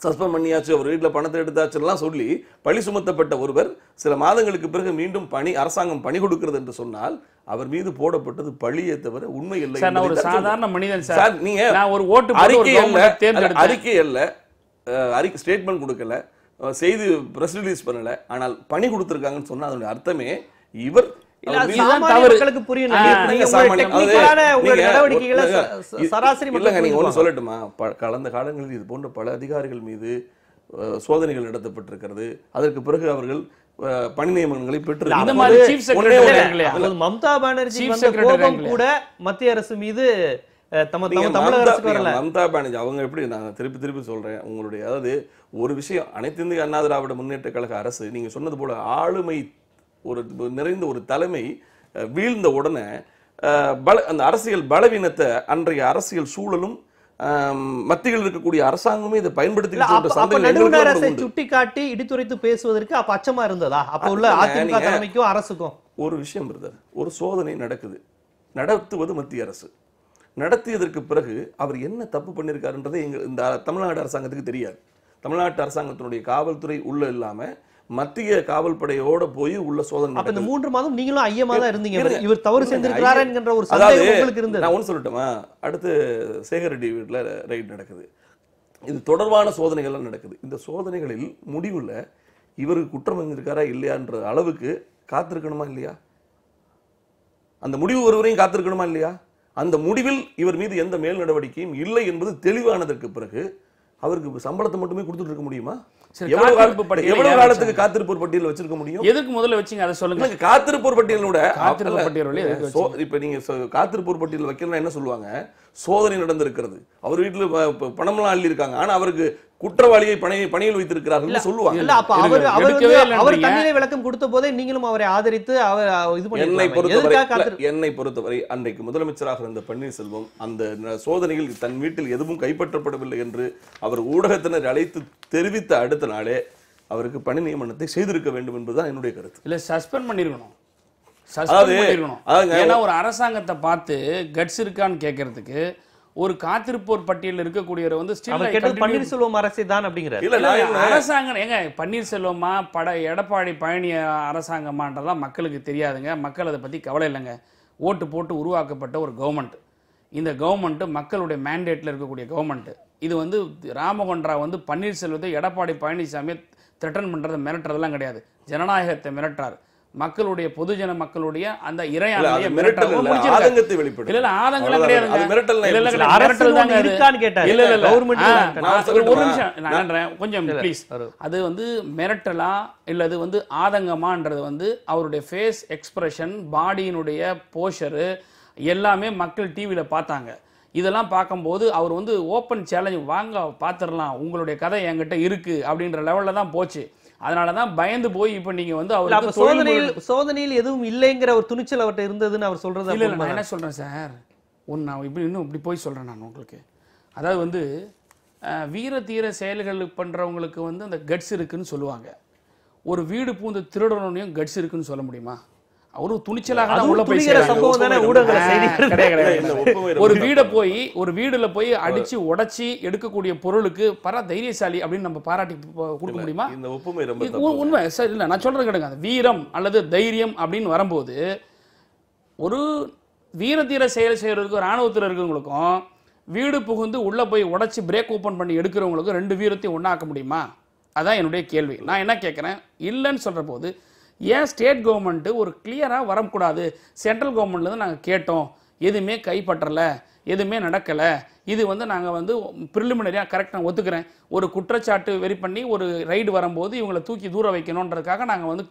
சஸ்பெண்ட் பண்ணியாச்சு, அவர் வீட்டுல பணத்தை எடுத்தாச்சுலாம் சொல்லி பழி சுமத்தப்பட்ட ஒருவர் சில மாதங்களுக்கு பிறகு மீண்டும் அரசாங்கம் பணி கொடுக்கிறது என்று சொன்னால் அவர் மீது போடப்பட்டது பழியே தவிர உண்மை இல்லை. நான் ஒரு சாதாரண மனிதன் சார், நீங்க நான் ஒரு ஓட்டு அறிக்கை அல்ல, அறிக்கை ஸ்டேட்மெண்ட் கொடுக்கல, செய்தி பிரஸ் ரிலீஸ் பண்ணல, ஆனால் பணி கொடுத்திருக்காங்கன்னு சொன்னா அதனுடைய அர்த்தமே இவர் சொல்லட்டுமா? கடந்த காலங்களில் இது போன்ற பல அதிகாரிகள் மீது சோதனைகள் நடத்தப்பட்டிருக்கிறது. அதற்கு பிறகு அவர்கள் பணி நியமனங்களை பெற்று மம்தா பானர்ஜி கூட மத்திய அரசு மீது மம்தா பானர்ஜி அவங்க எப்படி, நான் திருப்பி சொல்றேன் உங்களுக்கு, அதாவது ஒரு விஷயம், அனைத்து இந்திய அண்ணா திராவிட முன்னேற்ற கழக அரசு நீங்க சொன்னது போல ஆளுமை ஒரு நிறைந்த ஒரு தலைமை வீழ்ந்த உடனே அந்த அரசியல் பலவீனத்தை அன்றைய அரசியல் சூழலும் மத்தியில் இருக்கக்கூடிய அரசாங்கமே இதை பயன்படுத்தி சுட்டிக்காட்டி இடித்துரைத்து பேசுவதற்கு அப்ப அச்சமா இருந்ததா? அப்ப உள்ள அதிமுக தலைமைக்கும் அரசுக்கும் ஒரு விஷயம் பிரதர், ஒரு சோதனை நடக்குது, நடத்துவது மத்திய அரசு. நடத்தியதற்கு பிறகு அவர் என்ன தப்பு பண்ணியிருக்காருன்றதை இந்த தமிழ்நாடு அரசாங்கத்துக்கு தெரியாது. தமிழ்நாட்டு அரசாங்கத்தினுடைய காவல்துறை உள்ள இல்லாம மத்திய காவல் படையோட போய் உள்ள சோதனை. அப்ப இந்த 3 மாதம் நீங்களும் ஐயமா தான் இருந்தீங்க, இவர் தவறு செஞ்சிருக்காரா என்கிற ஒரு சந்தேகம் உங்களுக்கு இருந்தது. நான் ஒன்னு சொல்லட்டுமா? அடுத்து சேகர் ரெட்டி வீட்டுல ரைட் நடக்குது, இது தொடர்பான சோதனைகள் நடக்குது. இந்த சோதனைகளில் முடிவுல இவருக்கு குற்றம் செஞ்சிருக்காரா இல்லையான்ற அளவுக்கு காத்திருக்கணுமா இல்லையா? அந்த முடிவு ஒருவரையும் காத்திருக்கணுமா இல்லையா? அந்த முடிவில் இவர் மீது எந்த மேல் நடவடிக்கையும் இல்லை என்பது தெளிவானதற்கு பிறகு அவருக்கு சம்பளத்தை மட்டுமே கொடுத்துட்டு இருக்க முடியுமா? எவ்வளவு காலத்துக்கு காத்திருப்போர் பட்டியல் வச்சிருக்க முடியும்? எதுக்கு முதல்ல வச்சீங்க அதை சொல்லுங்க. காத்திருப்போர் பட்டியலோட இப்ப நீங்க காத்திருப்போர் பட்டியல் வைக்கிறதா என்ன சொல்லுவாங்க? சோதனை நடந்திருக்கிறது, அவர் வீட்டுல பணம்லாம் அள்ளி இருக்காங்க, ஆனா அவருக்கு குற்றவாளியை பணியில் வைத்திருக்கிறார்கள் சொல்லுவாங்க. இல்ல, அப்ப அவர் தன்னிலை விளக்கம் கொடுத்த போதே நீங்களும் அவரை ஆதரித்து என்னை பொறுத்தவரை அன்றைக்கு முதலமைச்சராக இருந்த பன்னீர்செல்வம் அந்த சோதனையில் தன் வீட்டில் எதுவும் கைப்பற்றப்படவில்லை என்று அவர் ஊடகத்தினர் அழைத்து தெரிவித்த அடுத்த நாளே அவருக்கு பணி நியமனத்தை செய்திருக்க வேண்டும் என்பதுதான் என்னுடைய கருத்து. இல்ல, சஸ்பெண்ட் பண்ணிருக்கணும். ஏன்னா ஒரு அரசாங்கத்தை பார்த்து கட்ஸ் இருக்கான்னு கேட்கறதுக்கு ஒரு காத்திருப்போர் பட்டியலில் இருக்கக்கூடியவர் வந்து அவர் கேட்டது பன்னீர்செல்வம் அரசே தான் அப்படிங்கிறார். இல்ல நான் அரசாங்கம் ஏங்க பன்னீர்செல்வமா எடப்பாடி பழனி அரசாங்கமான்றதெல்லாம் மக்களுக்கு தெரியாதுங்க. மக்கள் அதை பத்தி கவலை இல்லைங்க. ஓட்டு போட்டு உருவாக்கப்பட்ட ஒரு கவர்மெண்ட். இந்த கவர்மெண்ட் மக்களுடைய மேண்டேட்ல இருக்கக்கூடிய கவர்மெண்ட். இது வந்து ராமமோகன் ராவ் வந்து பன்னீர்செல்வத்தை எடப்பாடி பழனிசாமி த்ரெட்டன் பண்றது மிரட்டுறதெல்லாம் கிடையாது. ஜனநாயகத்தை மிரட்டுறாரு. மக்களுடைய பொதுஜன மக்களுடைய அந்த இறையாண்மையை மிரட்டல் ஆதங்கத்தை வெளிப்படுது. இல்ல ஆதங்கலாம் கிடையாதுங்க. அது மிரட்டல் இல்ல இல்ல அரசு மிரட்டல் தாங்க அது. இருக்கான்னு கேட்டாரு. இல்ல இல்ல கவர்மெண்ட் ஒரு நிமிஷம் நான் சொல்றேன் கொஞ்சம் ப்ளீஸ். அது வந்து மிரட்டலா இல்ல அது வந்து ஆதங்கமான்றது வந்து அவருடைய ஃபேஸ் எக்ஸ்பிரஷன், பாடியினுடைய போஸ்டர் எல்லாமே மக்கள் டிவியில பார்த்தாங்க. இதெல்லாம் பார்க்கும்போது அவர் வந்து ஓப்பன் சேலஞ்ச் வாங்க பார்த்துடலாம், உங்களுடைய கதை என்கிட்ட இருக்கு அப்படின்ற லெவல்ல தான் போச்சு. அதனால தான் பயந்து போய் இப்போ நீங்க வந்து அவர் சோதனையில் எதுவும் இல்லைங்கிற ஒரு துணிச்சல் அவர்கிட்ட இருந்ததுன்னு அவர் சொல்றது. இல்லை நான் என்ன சொல்றேன் சார், நான் இப்படி போய் சொல்றேன் நான் உங்களுக்கு. அதாவது வந்து வீர தீர செயல்கள் பண்றவங்களுக்கு வந்து அந்த கட்ஸ் இருக்குன்னு சொல்லுவாங்க. ஒரு வீடு பூந்து திருடனையும் கட்ஸ் இருக்குன்னு சொல்ல முடியுமா? ஒரு துணிச்சலாக தான் உள்ள போய் ஒரு வீடுல போய் அடிச்சு உடைச்சி எடுக்கக்கூடிய பொருளுக்கு தைரியசாலி அப்படின்னு நம்ம பாராட்டி கொடுக்க முடியுமா? உண்மை சார். இல்ல நான் சொல்றது கிடையாது. வீரம் அல்லது தைரியம் அப்படின்னு வரும்போது ஒரு வீரதீர செயல் செய்யறதுக்கு ராணுவத்தில் இருக்கிறவங்களுக்கும் வீடு புகுந்து உள்ள போய் உடைச்சி பிரேக் ஓபன் பண்ணி எடுக்கிறவங்களுக்கும் ரெண்டு வீரத்தையும் ஒண்ணாக்க முடியுமா? அதான் என்னுடைய கேள்வி. நான் என்ன கேட்கிறேன், இல்லைன்னு சொல்ற போது ஏன் ஸ்டேட் கவர்மெண்ட் ஒரு கிளியரா வரக்கூடாது? சென்ட்ரல் கவர்மெண்ட்லேருந்து நாங்கள் கேட்டோம், எதுவுமே கைப்பற்றலை, எதுவுமே நடக்கலை. இது வந்து நாங்கள் வந்து ப்ரிலிமினரியாக கரெக்டாக ஒத்துக்கிறேன். ஒரு குற்றச்சாட்டு வெரி பண்ணி ஒரு ரைடு வரும்போது இவங்களை தூக்கி தூர வைக்கணுன்றதுக்காக நாங்கள் வந்து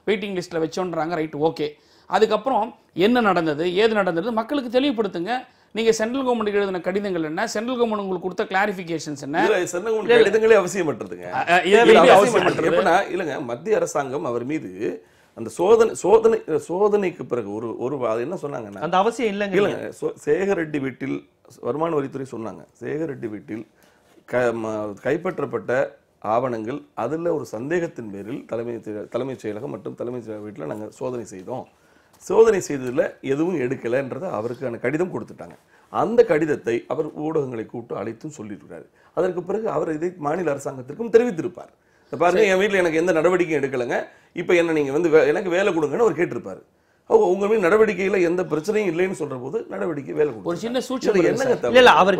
வெயிட்டிங் லிஸ்ட்டில் வச்சோன்றாங்க. Right, okay. அதுக்கப்புறம் என்ன நடந்தது, ஏது நடந்தது மக்களுக்கு தெளிவுபடுத்துங்க. நீங்க சென்ட்ரல் கவர்மெண்ட் எழுதின கடிதங்கள் என்ன, சென்ட்ரல் கவர்மெண்ட் உங்களுக்கு கொடுத்த கிளாரிஃபிகேஷன்ஸ் என்ன? சென்ட்ரல் கவர்மெண்ட் கடிதங்களே அவசியமற்றதுங்க. எப்படின்னா இல்லைங்க, மத்திய அரசாங்கம் அவர் மீது அந்த சோதனைக்கு பிறகு ஒரு என்ன சொன்னாங்கன்னா அந்த அவசியம் இல்லைங்க. இல்லைங்க, சேகர் ரெட்டி வீட்டில் வருமான வரித்துறை சொன்னாங்க, சேகர் ரெட்டி வீட்டில் கைப்பற்றப்பட்ட ஆவணங்கள் அதில் ஒரு சந்தேகத்தின் பேரில் தலைமைச் செயலகம் மற்றும் தலைமைச் செயலக வீட்டில் நாங்கள் சோதனை செய்தோம். சோதனை செய்ததில் எதுவும் எடுக்கலைன்றதை அவருக்கான கடிதம் கொடுத்துட்டாங்க. அந்த கடிதத்தை அவர் ஊடகங்களை கூட்டு அழைத்தும் சொல்லியிருக்கிறார். அதற்கு பிறகு அவர் இதை மாநில அரசாங்கத்திற்கும் தெரிவித்திருப்பார். பாருங்க, என் வீட்டில் எனக்கு எந்த நடவடிக்கையும் எடுக்கலைங்க, இப்போ என்ன நீங்கள் வந்து எனக்கு வேலை கொடுங்கன்னு அவர் கேட்டிருப்பார். உங்க மீது நடவடிக்கையில எந்த பிரச்சனையும் இல்லைன்னு சொல்ற போது நடவடிக்கை வேலை கொடுக்கும். ஒரு சின்ன சூழ்ச்சி இல்ல இல்ல அவர்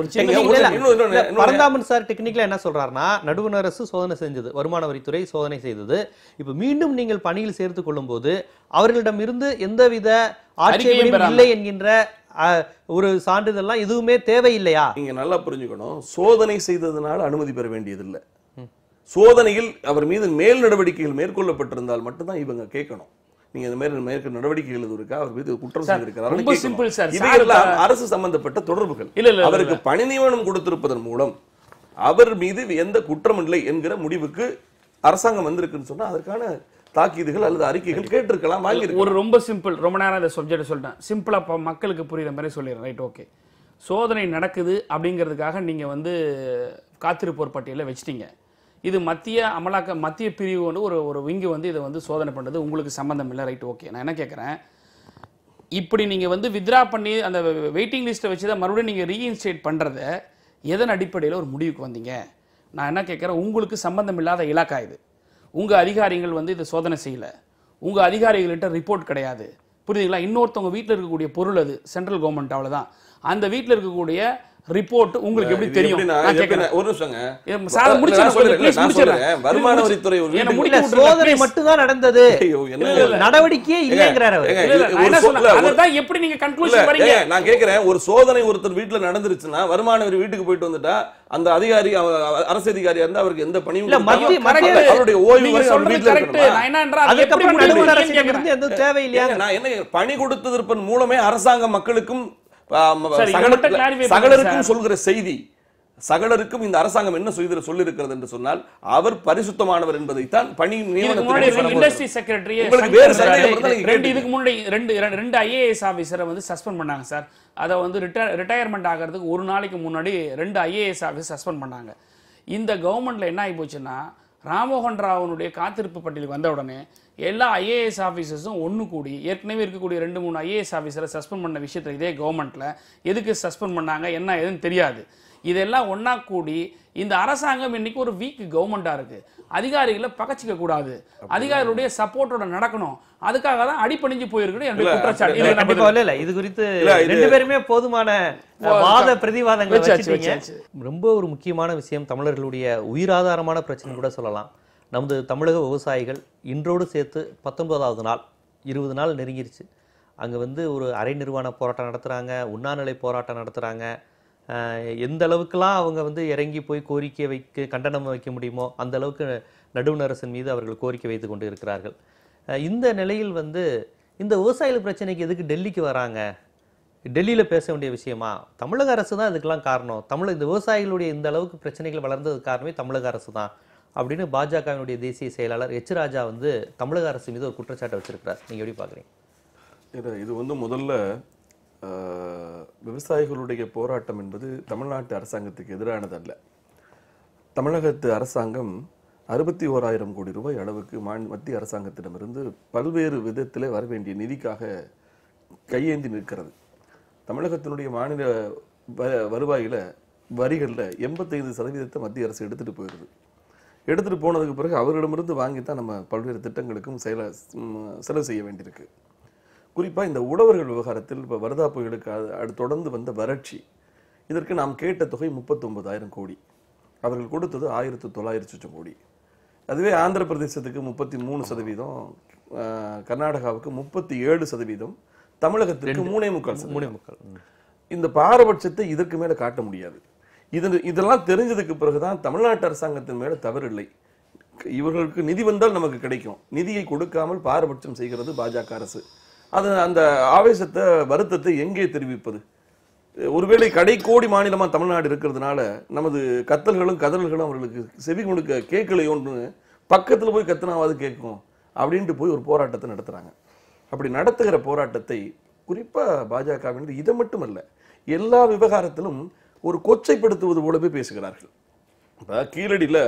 பரந்தாமன் சார் டெக்னிக்கலா என்ன சொல்றாருன்னா, நடுவண் அரசு சோதனை செஞ்சது, வருமான வரித்துறை சோதனை செய்தது. இப்ப மீண்டும் நீங்கள் பணியில் சேர்த்துக் கொள்ளும் போது அவர்களிடம் இருந்து எந்தவித ஆட்சேபனையும் இல்லை என்கின்ற ஒரு சான்றிதழ்லாம் எதுவுமே தேவையில்லையா? நீங்க நல்லா புரிஞ்சுக்கணும், சோதனை செய்ததுனால அனுமதி பெற வேண்டியதில்லை. சோதனையில் அவர் மீது மேல் நடவடிக்கைகள் மேற்கொள்ளப்பட்டிருந்தால் மட்டும்தான் இவங்க கேட்கணும். நீங்க இந்த மாதிரி மேற்கொள்ள நடவடிக்கைகள் எதுவும் இருக்கா, அவர் மீது குற்றம் செய்திருக்கிறார். ரொம்ப சிம்பிள் சார். இவையெல்லாம் அரசு சம்பந்தப்பட்ட தொடர்புகள். அவருக்கு பணி நியமனம் கொடுத்திருப்பதன் மூலம் அவர் மீது எந்த குற்றம் இல்லை என்கிற முடிவுக்கு அரசாங்கம் வந்திருக்குன்னு சொன்னா அதற்கான தாக்கீதுகள் அல்லது அறிக்கைகள் கேட்டிருக்கலாம், வாங்கியிருக்கலாம். ஒரு ரொம்ப சிம்பிள், ரொம்ப நேரம் இந்த சப்ஜெக்ட் சொல்லிட்டேன், சிம்பிளா மக்களுக்கு புரியுற மாதிரி சொல்லிடுறேன். Right, okay. சோதனை நடக்குது அப்படிங்கிறதுக்காக நீங்க வந்து காத்திருப்போர் பட்டியலை வச்சிட்டீங்க. இது மத்திய பிரிவு வந்து ஒரு விங்கு வந்து இதை வந்து சோதனை பண்ணுறது உங்களுக்கு சம்மந்தம் இல்லை. Right, okay. நான் என்ன கேட்குறேன், இப்படி நீங்கள் வந்து வித்ரா பண்ணி அந்த வெயிட்டிங் லிஸ்ட்டை வச்சு தான் மறுபடியும் நீங்கள் ரீஇன்ஸ்டேட் பண்ணுறத எதன் அடிப்படையில் ஒரு முடிவுக்கு வந்தீங்க? நான் என்ன கேட்குறேன், உங்களுக்கு சம்பந்தம் இல்லாத இலாக்கா இது. உங்கள் அதிகாரிகள் வந்து இதை சோதனை செய்யலை, உங்கள் அதிகாரிகள்கிட்ட ரிப்போர்ட் கிடையாது, புரியுதுங்களா? இன்னொருத்தவங்க வீட்டில் இருக்கக்கூடிய பொருள் அது சென்ட்ரல் கவர்மெண்ட், அவ்வளோதான். அந்த வீட்டில் இருக்கக்கூடிய ரிப்போர்ட் உங்களுக்கு எப்படி தெரியும்? ஒரு நிமிஷங்க, வருமான வரித்துறை சோதனை மட்டும் தான் நடந்தது, நடவடிக்கையே இல்லைங்கறாரு. அதான் எப்படி நீங்க கன்க்ளூஷன் வரீங்க? நான் கேக்குறேன், ஒரு சோதனை ஒருத்தர் வீட்டுல நடந்துருச்சுன்னா வருமான வரி வீட்டுக்கு போயிட்டு வந்துட்டா அந்த அதிகாரி அரசு அதிகாரியா இருந்தா அவருக்கு எந்த பணியும் இல்ல, அவருடைய ஓய்வு வரை அவர் வீட்டுல இருக்கணும். நான் என்னன்றா அதுக்கப்புறம் நடுவண் அரசுக்கு இருந்து எந்த தேவை இல்லையா? நான் என்ன பணி கொடுத்ததன் மூலமே அரசாங்க மக்களுக்கும் சகலருக்கும் சொல்கிற செய்தி, சகலருக்கும் இந்த அரசாங்கம் என்ன சொல்லி இருக்கிறது என்று சொன்னால் அவர் பரிசுத்தமானவர் என்பதைத்தான் பணி நியமனத்தில் இண்டஸ்ட்ரி செக்ரட்டரி இதுக்கு முன்னாடி ரெண்டு ஐஏஎஸ் ஆபீசரை வந்து சஸ்பெண்ட் பண்ணாங்க சார். அதை வந்து ரிட்டையர்மெண்ட் ஆகிறதுக்கு ஒரு நாளைக்கு முன்னாடி 2 ஐஏஎஸ் ஆபீஸ் சஸ்பெண்ட் பண்ணாங்க. இந்த கவர்மெண்ட்ல என்ன ஆகி போச்சுன்னா, ராமமோகன் ராவனுடைய காத்திருப்பு பட்டியலுக்கு வந்த உடனே எல்லா ஐஏஎஸ் ஆஃபீஸர்ஸும் ஒன்று கூடி ஏற்கனவே இருக்கக்கூடிய 2-3 ஐஏஎஸ் ஆஃபீஸரை சஸ்பெண்ட் பண்ண விஷயத்தை இதே கவர்மெண்ட்டில் எதுக்கு சஸ்பெண்ட் பண்ணாங்க என்ன ஏதுன்னு தெரியாது. இதெல்லாம் ஒன்றா கூடி இந்த அரசாங்கம் இன்னைக்கு ஒரு வீக் கவர்மெண்ட்டாக இருக்குது. அதிகாரிகளை பகச்சிக்க கூடாது, அதிகாரிகளுடைய சப்போர்ட்டோட நடக்கணும். அதுக்காக தான் அடிப்பணிஞ்சு போயிருக்குன்னு என்னுடைய குற்றச்சாட்டு. இது குறித்து 2 பேருமே போதுமான வாத பிரதிவாதங்களை வச்சிட்டீங்க. ரொம்ப ஒரு முக்கியமான விஷயம், தமிழர்களுடைய உயிராதாரமான பிரச்சனை கூட சொல்லலாம். நமது தமிழக விவசாயிகள் இன்றோடு சேர்த்து 19வது நாள் 20 நாள் நெருங்கிருச்சு. அங்கே வந்து ஒரு அரை நிர்வாண போராட்டம் நடத்துகிறாங்க, உண்ணாநிலை போராட்டம் நடத்துகிறாங்க. எந்த அளவுக்குலாம் அவங்க வந்து இறங்கி போய் கோரிக்கை வைக்க கண்டனம் வைக்க முடியுமோ அந்த அளவுக்கு நடுவண் அரசின் மீது அவர்கள் கோரிக்கை வைத்து கொண்டு இருக்கிறார்கள். இந்த நிலையில் வந்து இந்த விவசாயிகள் பிரச்சனைக்கு எதுக்கு டெல்லிக்கு வராங்க? டெல்லியில் பேச வேண்டிய விஷயமா? தமிழக அரசு தான் இதுக்கெல்லாம் காரணம். இந்த விவசாயிகளுடைய இந்த அளவுக்கு பிரச்சனைகள் வளர்ந்ததுக்கு காரணமே தமிழக அரசு தான் அப்படின்னு பாஜகவினுடைய தேசிய செயலாளர் எச் ராஜா வந்து தமிழக அரசு மீது ஒரு குற்றச்சாட்டை வச்சிருக்கிறார். நீங்க எப்படி பாக்குறீங்க? இது வந்து முதல்ல விவசாயிகளுடைய போராட்டம் என்பது தமிழ்நாட்டு அரசாங்கத்துக்கு எதிரானதல்ல. தமிழகத்து அரசாங்கம் 61,000 கோடி ரூபாய் அளவுக்கு மத்திய அரசாங்கத்திடமிருந்து பல்வேறு விதத்திலே வர வேண்டிய நிதிக்காக கையேந்தி நிற்கிறது. தமிழகத்தினுடைய மாநில வருவாயில வரிகளில் 85% மத்திய அரசு எடுத்துட்டு போயிடுது. எடுத்துட்டு போனதுக்கு பிறகு அவர்களிடமிருந்து வாங்கித்தான் நம்ம பல்வேறு திட்டங்களுக்கும் செலவு செய்ய வேண்டியிருக்கு. குறிப்பாக இந்த உழவர்கள் விவகாரத்தில் இப்போ வருதா புயலுக்கு தொடர்ந்து வந்த வறட்சி, இதற்கு நாம் கேட்ட தொகை 39,000 கோடி, அவர்கள் கொடுத்தது 1,900 கோடி. அதுவே ஆந்திர பிரதேசத்துக்கு 33%, கர்நாடகாவுக்கு 37%, தமிழகத்திற்கு 3.25%. இந்த பாரபட்சத்தை இதற்கு மேல காட்ட முடியாது. இதெல்லாம் தெரிஞ்சதுக்கு பிறகுதான் தமிழ்நாட்டு அரசாங்கத்தின் மேல தவறு இல்லை. இவர்களுக்கு நிதி வந்தால் நமக்கு கிடைக்கும், நிதியை கொடுக்காமல் பாரபட்சம் செய்கிறது பாஜக அரசு. அது அந்த ஆவேசத்தை வருத்தத்தை எங்கே தெரிவிப்பது? ஒருவேளை கடைக்கோடி மாநிலமா தமிழ்நாடு இருக்கிறதுனால நமது கத்தல்களும் கதல்களும் அவர்களுக்கு செவி கொடுக்க கேட்கலையோன்னு பக்கத்துல போய் கத்தனாவது கேட்கும் அப்படின்ட்டு போய் ஒரு போராட்டத்தை நடத்துறாங்க. அப்படி நடத்துகிற போராட்டத்தை குறிப்பா பாஜகவினர் இதை மட்டுமல்ல எல்லா விவகாரத்திலும் ஒரு கொச்சைப்படுத்துவது போலவே பேசுகிறார்கள். இப்ப கீழடியில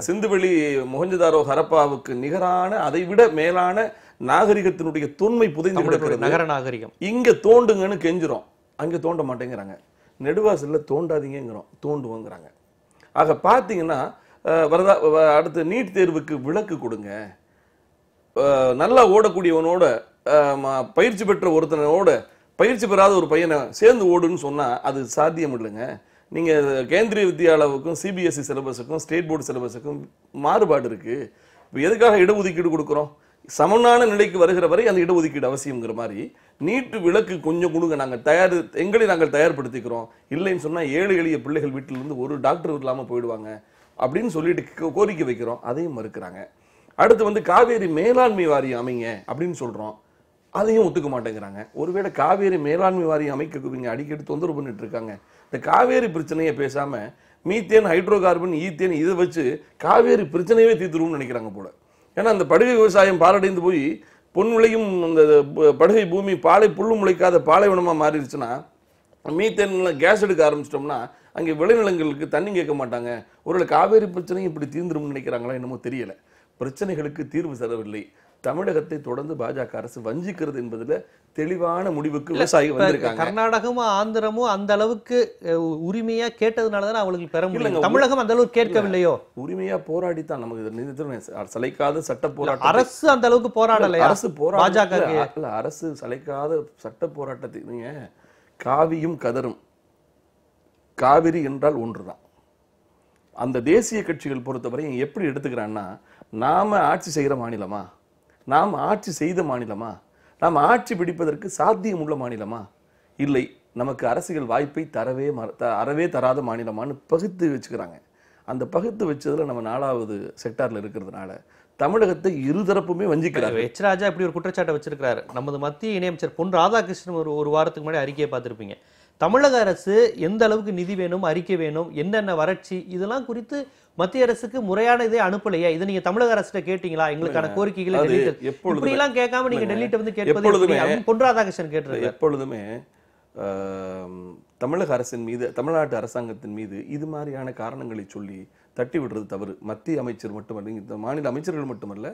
சிந்துவெளி மொஹஞ்சதாரோ ஹரப்பாவுக்கு நிகரான அதை விட மேலான நாகரிகத்தினுடைய தொன்மை புதைந்து கிடக்கிறது நகர நாகரிகம். இங்க தோண்டுங்கன்னு கெஞ்சுறோம், அங்க தோண்ட மாட்டேங்கிறாங்க. நெடுவாசல்ல தோண்டாதீங்கிறோம், தோண்டுவோங்கிறாங்க. ஆக பாத்தீங்கன்னா அடுத்த நீட் தேர்வுக்கு விலக்கு கொடுங்க, நல்லா ஓடக்கூடியவனோட பயிற்சி பெற்ற ஒருத்தனோட பயிற்சி பெறாத ஒரு பையனை சேர்ந்து ஓடுன்னு சொன்னா அது சாத்தியம் இல்லைங்க. நீங்க கேந்திரிய வித்யாலயாவுக்கும் சிபிஎஸ்இ சிலபஸுக்கும் ஸ்டேட் போர்டு சிலபஸுக்கும் மாறுபாடு இருக்கு. இப்போ எதுக்காக இடஒதுக்கீடு கொடுக்குறோம்? சமனான நிலைக்கு வருகிற வரை அந்த இடஒதுக்கீடு அவசியம்ங்கிற மாதிரி நீட்டு விலக்கு கொஞ்சம் கொடுங்க, எங்களை நாங்கள் தயார்படுத்திக்கிறோம். இல்லைன்னு சொன்னா ஏழை எளிய பிள்ளைகள் வீட்டிலிருந்து ஒரு டாக்டர் இல்லாமல் போயிடுவாங்க அப்படின்னு சொல்லிட்டு கோரிக்கை வைக்கிறோம், அதையும் மறுக்கிறாங்க. அடுத்து வந்து காவேரி மேலாண்மை வாரியம் அமைங்க அப்படின்னு சொல்றோம், அதையும் ஒத்துக்க மாட்டேங்கிறாங்க. ஒருவேளை காவேரி மேலாண்மை வாரியம் அமைக்க அடிக்கடி தொந்தரவு பண்ணிட்டு இருக்காங்க. இந்த காவேரி பிரச்சனையை பேசாம மீத்தேன், ஹைட்ரோகார்பன், ஈத்தேன் இதை வச்சு காவேரி பிரச்சனையே தீர்த்துருவோம்னு நினைக்கிறாங்க போல. ஏன்னா அந்த படுகை விவசாயம் பாலடைந்து போய் பொன் விளையும் அந்த படுகை பூமி புல்லும் முளைக்காத பாலைவனமா மாறிடுச்சுன்னா மீத்தேன்ல கேஸ் எடுக்க ஆரம்பிச்சிட்டோம்னா அங்கே விளைநிலங்களுக்கு தண்ணி கேட்க மாட்டாங்க. ஒருவேளை காவேரி பிரச்சனையும் இப்படி தீர்ந்துரும்னு நினைக்கிறாங்களா என்னமோ தெரியல. பிரச்சனைகளுக்கு தீர்வு தரவில்லை. தமிழகத்தை தொடர்ந்து பாஜக அரசு வஞ்சிக்கிறது என்பதுல தெளிவான முடிவுக்கு விவசாயிகள் வந்திருக்காங்க. கர்நாடகமும் ஆந்திரமும் அந்த அளவுக்கு உரிமையா கேட்டதுனாலதான் அவங்களுக்கு பெற முடியல. தமிழகம் அந்த அளவுக்கு கேட்கவில்லையோ? உரிமையா போராடித்தான் நமக்கு சளைக்காத சட்ட போராட்டம். அரசு அந்த அளவுக்கு போராடலையா? அரசு பாஜக அரசு சளைக்காத சட்ட போராட்டத்தை நீங்க காவியும் கதரும், காவிரி என்றால் ஒன்றுதான். அந்த தேசிய கட்சிகள் பொறுத்தவரை எப்படி எடுத்துக்கிறான்னா, நாம ஆட்சி செய்கிற மாநிலமா, நாம் ஆட்சி செய்த மாநிலமா, நாம் ஆட்சி பிடிப்பதற்கு சாத்தியம் உள்ள மாநிலமா, இல்லை நமக்கு அரசியல் வாய்ப்பை அறவே தராத மாநிலமானு பகுத்து வச்சுக்கிறாங்க. அந்த பகுத்து வச்சதுல நம்ம 4வது செக்டார்ல இருக்கிறதுனால தமிழகத்தை இருதரப்புமே வஞ்சிக்கிறாங்க. எச் ராஜா இப்படி ஒரு குற்றச்சாட்டை வச்சிருக்கிறாரு. நமது மத்திய இணையமைச்சர் பொன் ராதாகிருஷ்ணன் ஒரு வாரத்துக்கு முன்னாடி அறிக்கையை பார்த்திருப்பீங்க. தமிழக அரசு எந்த அளவுக்கு நிதி வேணும், அறிக்கை வேணும், என்னென்ன வறட்சி, இதெல்லாம் குறித்து மத்திய அரசுக்கு முறையான இதே அனுப்பலையா? இதை நீங்க தமிழக அரசு கேட்டீங்களா? எங்களுக்கான கோரிக்கைகளை இப்படி எல்லாம் கேட்காம நீங்க டெல்லிட்ட வந்து கேட்பது பொன் ராதாகிருஷ்ணன் கேட்டிருக்காரு. எப்பொழுதுமே தமிழக அரசின் மீது, தமிழ்நாட்டு அரசாங்கத்தின் மீது இது மாதிரியான காரணங்களை சொல்லி தட்டி விடுறது தவறு. மத்திய அமைச்சர் மட்டுமல்ல, இந்த மாநில அமைச்சர்கள் மட்டுமல்ல,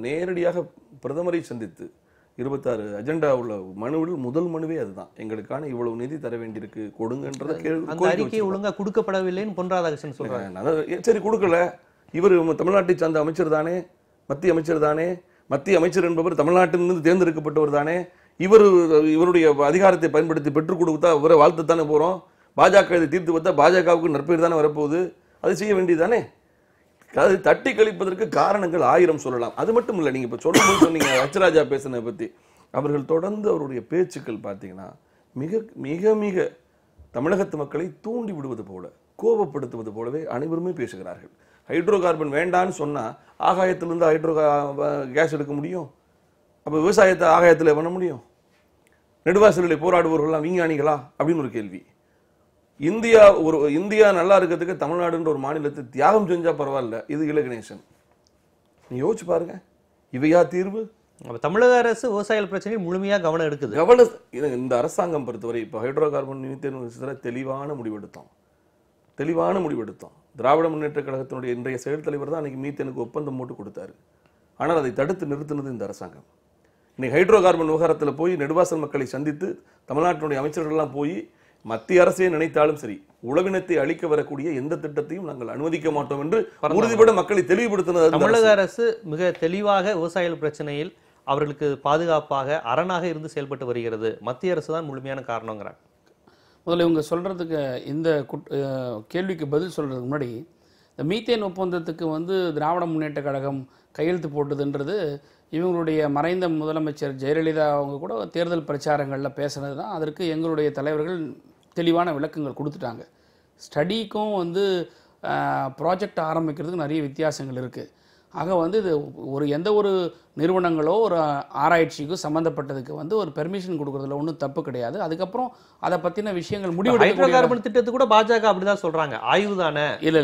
நேரடியாக பிரதமரை சந்தித்து 26 அஜெண்டா உள்ள மனுவில் முதல் மனுவே அதுதான். எங்களுக்கான இவ்வளவு நிதி தர வேண்டியிருக்கு, கொடுங்கன்றத அந்த அறிக்கை ஒழுங்கா கொடுக்கப்படவில்லைன்னு பொன் ராதாகிருஷ்ணன் சொல்றாங்க. சரி கொடுக்கல, இவர் தமிழ்நாட்டை சார்ந்த அமைச்சர் தானே, மத்திய அமைச்சர் தானே, மத்திய அமைச்சர் என்பவர் தமிழ்நாட்டிலிருந்து தேர்ந்தெடுக்கப்பட்டவர் தானே, இவருடைய அதிகாரத்தை பயன்படுத்தி பெற்றுக் கொடுத்தா இவரை வாழ்த்துத்தானே போறோம். பாஜக இதை தீர்த்து பார்த்தா பாஜகவுக்கு நற்பெயர் தானே வரப்போகுது, அது செய்ய வேண்டியதானே. அது தட்டி கழிப்பதற்கு காரணங்கள் 1000 சொல்லலாம். அது மட்டும் இல்லை, நீங்க இப்ப சொல்லும்போது சொன்னீங்க ஹச்ராஜா பேசினதை பத்தி, அவர்கள் தொடர்ந்து அவருடைய பேச்சுக்கள் பார்த்தீங்கன்னா மிக மிக மிக தமிழகத்து மக்களை தூண்டி விடுவது போல, கோபப்படுத்துவது போலவே அனைவருமே பேசுகிறார்கள். ஹைட்ரோ கார்பன் வேண்டான்னு சொன்னா ஆகாயத்திலிருந்து ஹைட்ரோ கேஸ் எடுக்க முடியும், அப்ப விவசாயத்தை ஆகாயத்தில் பண்ண முடியும். நெடுவாசலில் போராடுபவர்கள்லாம் விஞ்ஞானிகளா அப்படின்னு ஒரு கேள்வி. இந்தியா நல்லா இருக்கிறதுக்கு தமிழ்நாடுன்ற ஒரு மாநிலத்தை தியாகம் செஞ்சா பரவாயில்ல, இது இலகணேசன். நீ யோசிச்சு பாருங்க, இவையா தீர்வு? தமிழக அரசு விவசாயிகள் பிரச்சனையை முழுமையா கவனம் எடுக்குது. இந்த அரசாங்கம் பொறுத்தவரை இப்போ ஹைட்ரோ கார்பன் மீத்தேன் விஷயத்தில் தெளிவான முடிவெடுத்தோம். திராவிட முன்னேற்ற கழகத்தினுடைய இன்றைய செயல் தலைவர் தான் அன்னைக்கு மீத்தேனுக்கு ஒப்பந்தம் போட்டு கொடுத்தாரு. ஆனால் அதை தடுத்து நிறுத்தினது இந்த அரசாங்கம். இன்னைக்கு ஹைட்ரோ கார்பன் விவகாரத்தில் போய் நெடுவாசல் மக்களை சந்தித்து தமிழ்நாட்டினுடைய அமைச்சர்கள்லாம் போய் மத்திய அரசே நினைத்தாலும் சரி, உளவினத்தை அளிக்க வரக்கூடிய எந்த திட்டத்தையும் நாங்கள் அனுமதிக்க மாட்டோம் என்று உறுதிபட மக்களை தெளிவுபடுத்தினது தமிழக அரசு. மிக தெளிவாக விவசாயிகள் பிரச்சனையில் அவர்களுக்கு பாதுகாப்பாக அரணாக இருந்து செயல்பட்டு வருகிறது. மத்திய அரசு தான் முழுமையான காரணங்கிறாங்க. முதல்ல இவங்க சொல்றதுக்கு இந்த கேள்விக்கு பதில் சொல்றதுக்கு முன்னாடி, இந்த மீத்தேன் ஒப்பந்தத்துக்கு திராவிட முன்னேற்ற கழகம் கையெழுத்து போட்டதுன்றது இவங்களுடைய மறைந்த முதலமைச்சர் ஜெயலலிதா அவங்க கூட தேர்தல் பிரச்சாரங்களில் பேசுனது தான். அதற்கு எங்களுடைய தலைவர்கள் தெளிவான விளக்கங்கள் கொடுத்துட்டாங்க. ஸ்டடிக்கும் ப்ராஜெக்ட் ஆரம்பிக்கிறதுக்கு நிறைய வித்தியாசங்கள் இருக்குது. ஆக இது எந்த ஒரு நிறுவனங்களோ ஒரு ஆராய்ச்சிக்கும் சம்பந்தப்பட்டதுக்கு ஒரு பெர்மிஷன் கொடுக்கறதுல ஒன்றும் தப்பு கிடையாது. அதுக்கப்புறம் அதை பற்றின விஷயங்கள் ஹைட்ரோ கார்பன் திட்டத்தை கூட பாஜக அப்படிதான் சொல்றாங்க, ஆய்வு தானே, இல்ல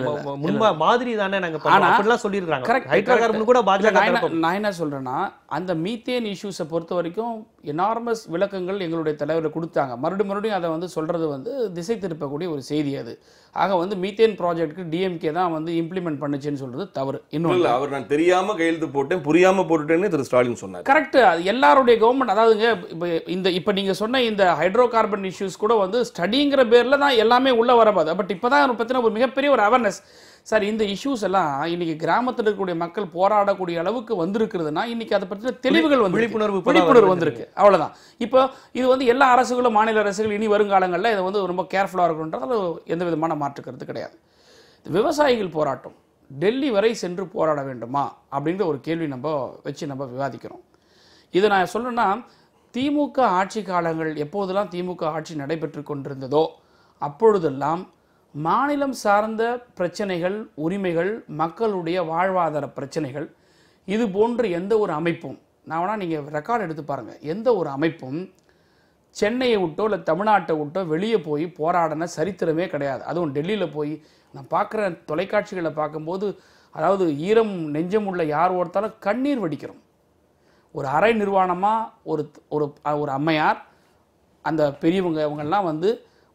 மாதிரி தானே நாங்க அப்படிலாம் சொல்லியிருக்காங்க. ஹைட்ரோ கார்பன் கூட பாஜக. நான் என்ன சொல்றேன்னா, அந்த மீத்தேன் இஷ்யூஸை பொறுத்த வரைக்கும் எனார்மஸ் விளக்கங்கள் எங்களுடைய தலைவர்கள் கொடுத்தாங்க. மறுபடியும் அதை சொல்றது திசை திருப்பக்கூடிய ஒரு செய்தி அது. ஆக மீத்தேன் ப்ராஜெக்ட்டுக்கு டிஎம்கே தான் இம்ப்ளிமெண்ட் பண்ணுச்சுன்னு சொல்றது தவறு. இன்னும் அவர் நான் தெரியாம கையெழுத்து போட்டேன், புரியாம போட்டுட்டேன்னு திரு ஸ்டாலின் சொன்னார். கரெக்ட். அது எல்லாருடைய கவர்மெண்ட், அதாவதுங்க இப்ப நீங்க சொன்ன இந்த ஹைட்ரோ கார்பன் இஷ்யூஸ் கூட ஸ்டடிங்கிற பேர்ல தான் எல்லாமே உள்ள வரப்பாது. பட் இப்பதான் பத்தின ஒரு மிகப்பெரிய ஒரு அவேர்னஸ் சார். இந்த இஷ்யூஸ் எல்லாம் இன்னைக்கு கிராமத்தில் இருக்கக்கூடிய மக்கள் போராடக்கூடிய அளவுக்கு வந்திருக்கிறதுனா இன்னைக்கு அதை பற்றின தெளிவுகள் விழிப்புணர்வு வந்திருக்கு, அவ்வளவுதான். இப்போ இது எல்லா அரசுகளும் மாநில அரசுகள் இனி வருங்காலங்களில் இதை ரொம்ப கேர்ஃபுல்லாக இருக்கணுன்றது எந்த விதமான மாற்றுக்கிறது கிடையாது. விவசாயிகள் போராட்டம் டெல்லி வரை சென்று போராட வேண்டுமா அப்படிங்கிற ஒரு கேள்வி நம்ம விவாதிக்கிறோம். இதை நான் சொல்லணும்னா, திமுக ஆட்சி காலங்கள் எப்போதெல்லாம் திமுக ஆட்சி நடைபெற்று கொண்டிருந்ததோ அப்பொழுதெல்லாம் மாநிலம் சார்ந்த பிரச்சனைகள், உரிமைகள், மக்களுடைய வாழ்வாதார பிரச்சனைகள், இது போன்ற எந்த ஒரு அமைப்பும், நான் வேணா நீங்கள் ரெக்கார்டு எடுத்து பாருங்கள், எந்த ஒரு அமைப்பும் சென்னையை விட்டோ இல்லை தமிழ்நாட்டை விட்டோ வெளியே போய் போராடின சரித்திரமே கிடையாது. அதுவும் டெல்லியில் போய் நான் பார்க்குற தொலைக்காட்சிகளை பார்க்கும்போது, அதாவது ஈரம் நெஞ்சம் உள்ள யார் ஒருத்தாலும் கண்ணீர் வடிக்கிறோம். ஒரு அரை நிர்வாணமாக ஒரு அம்மையார், அந்த பெரியவங்க இவங்கெல்லாம்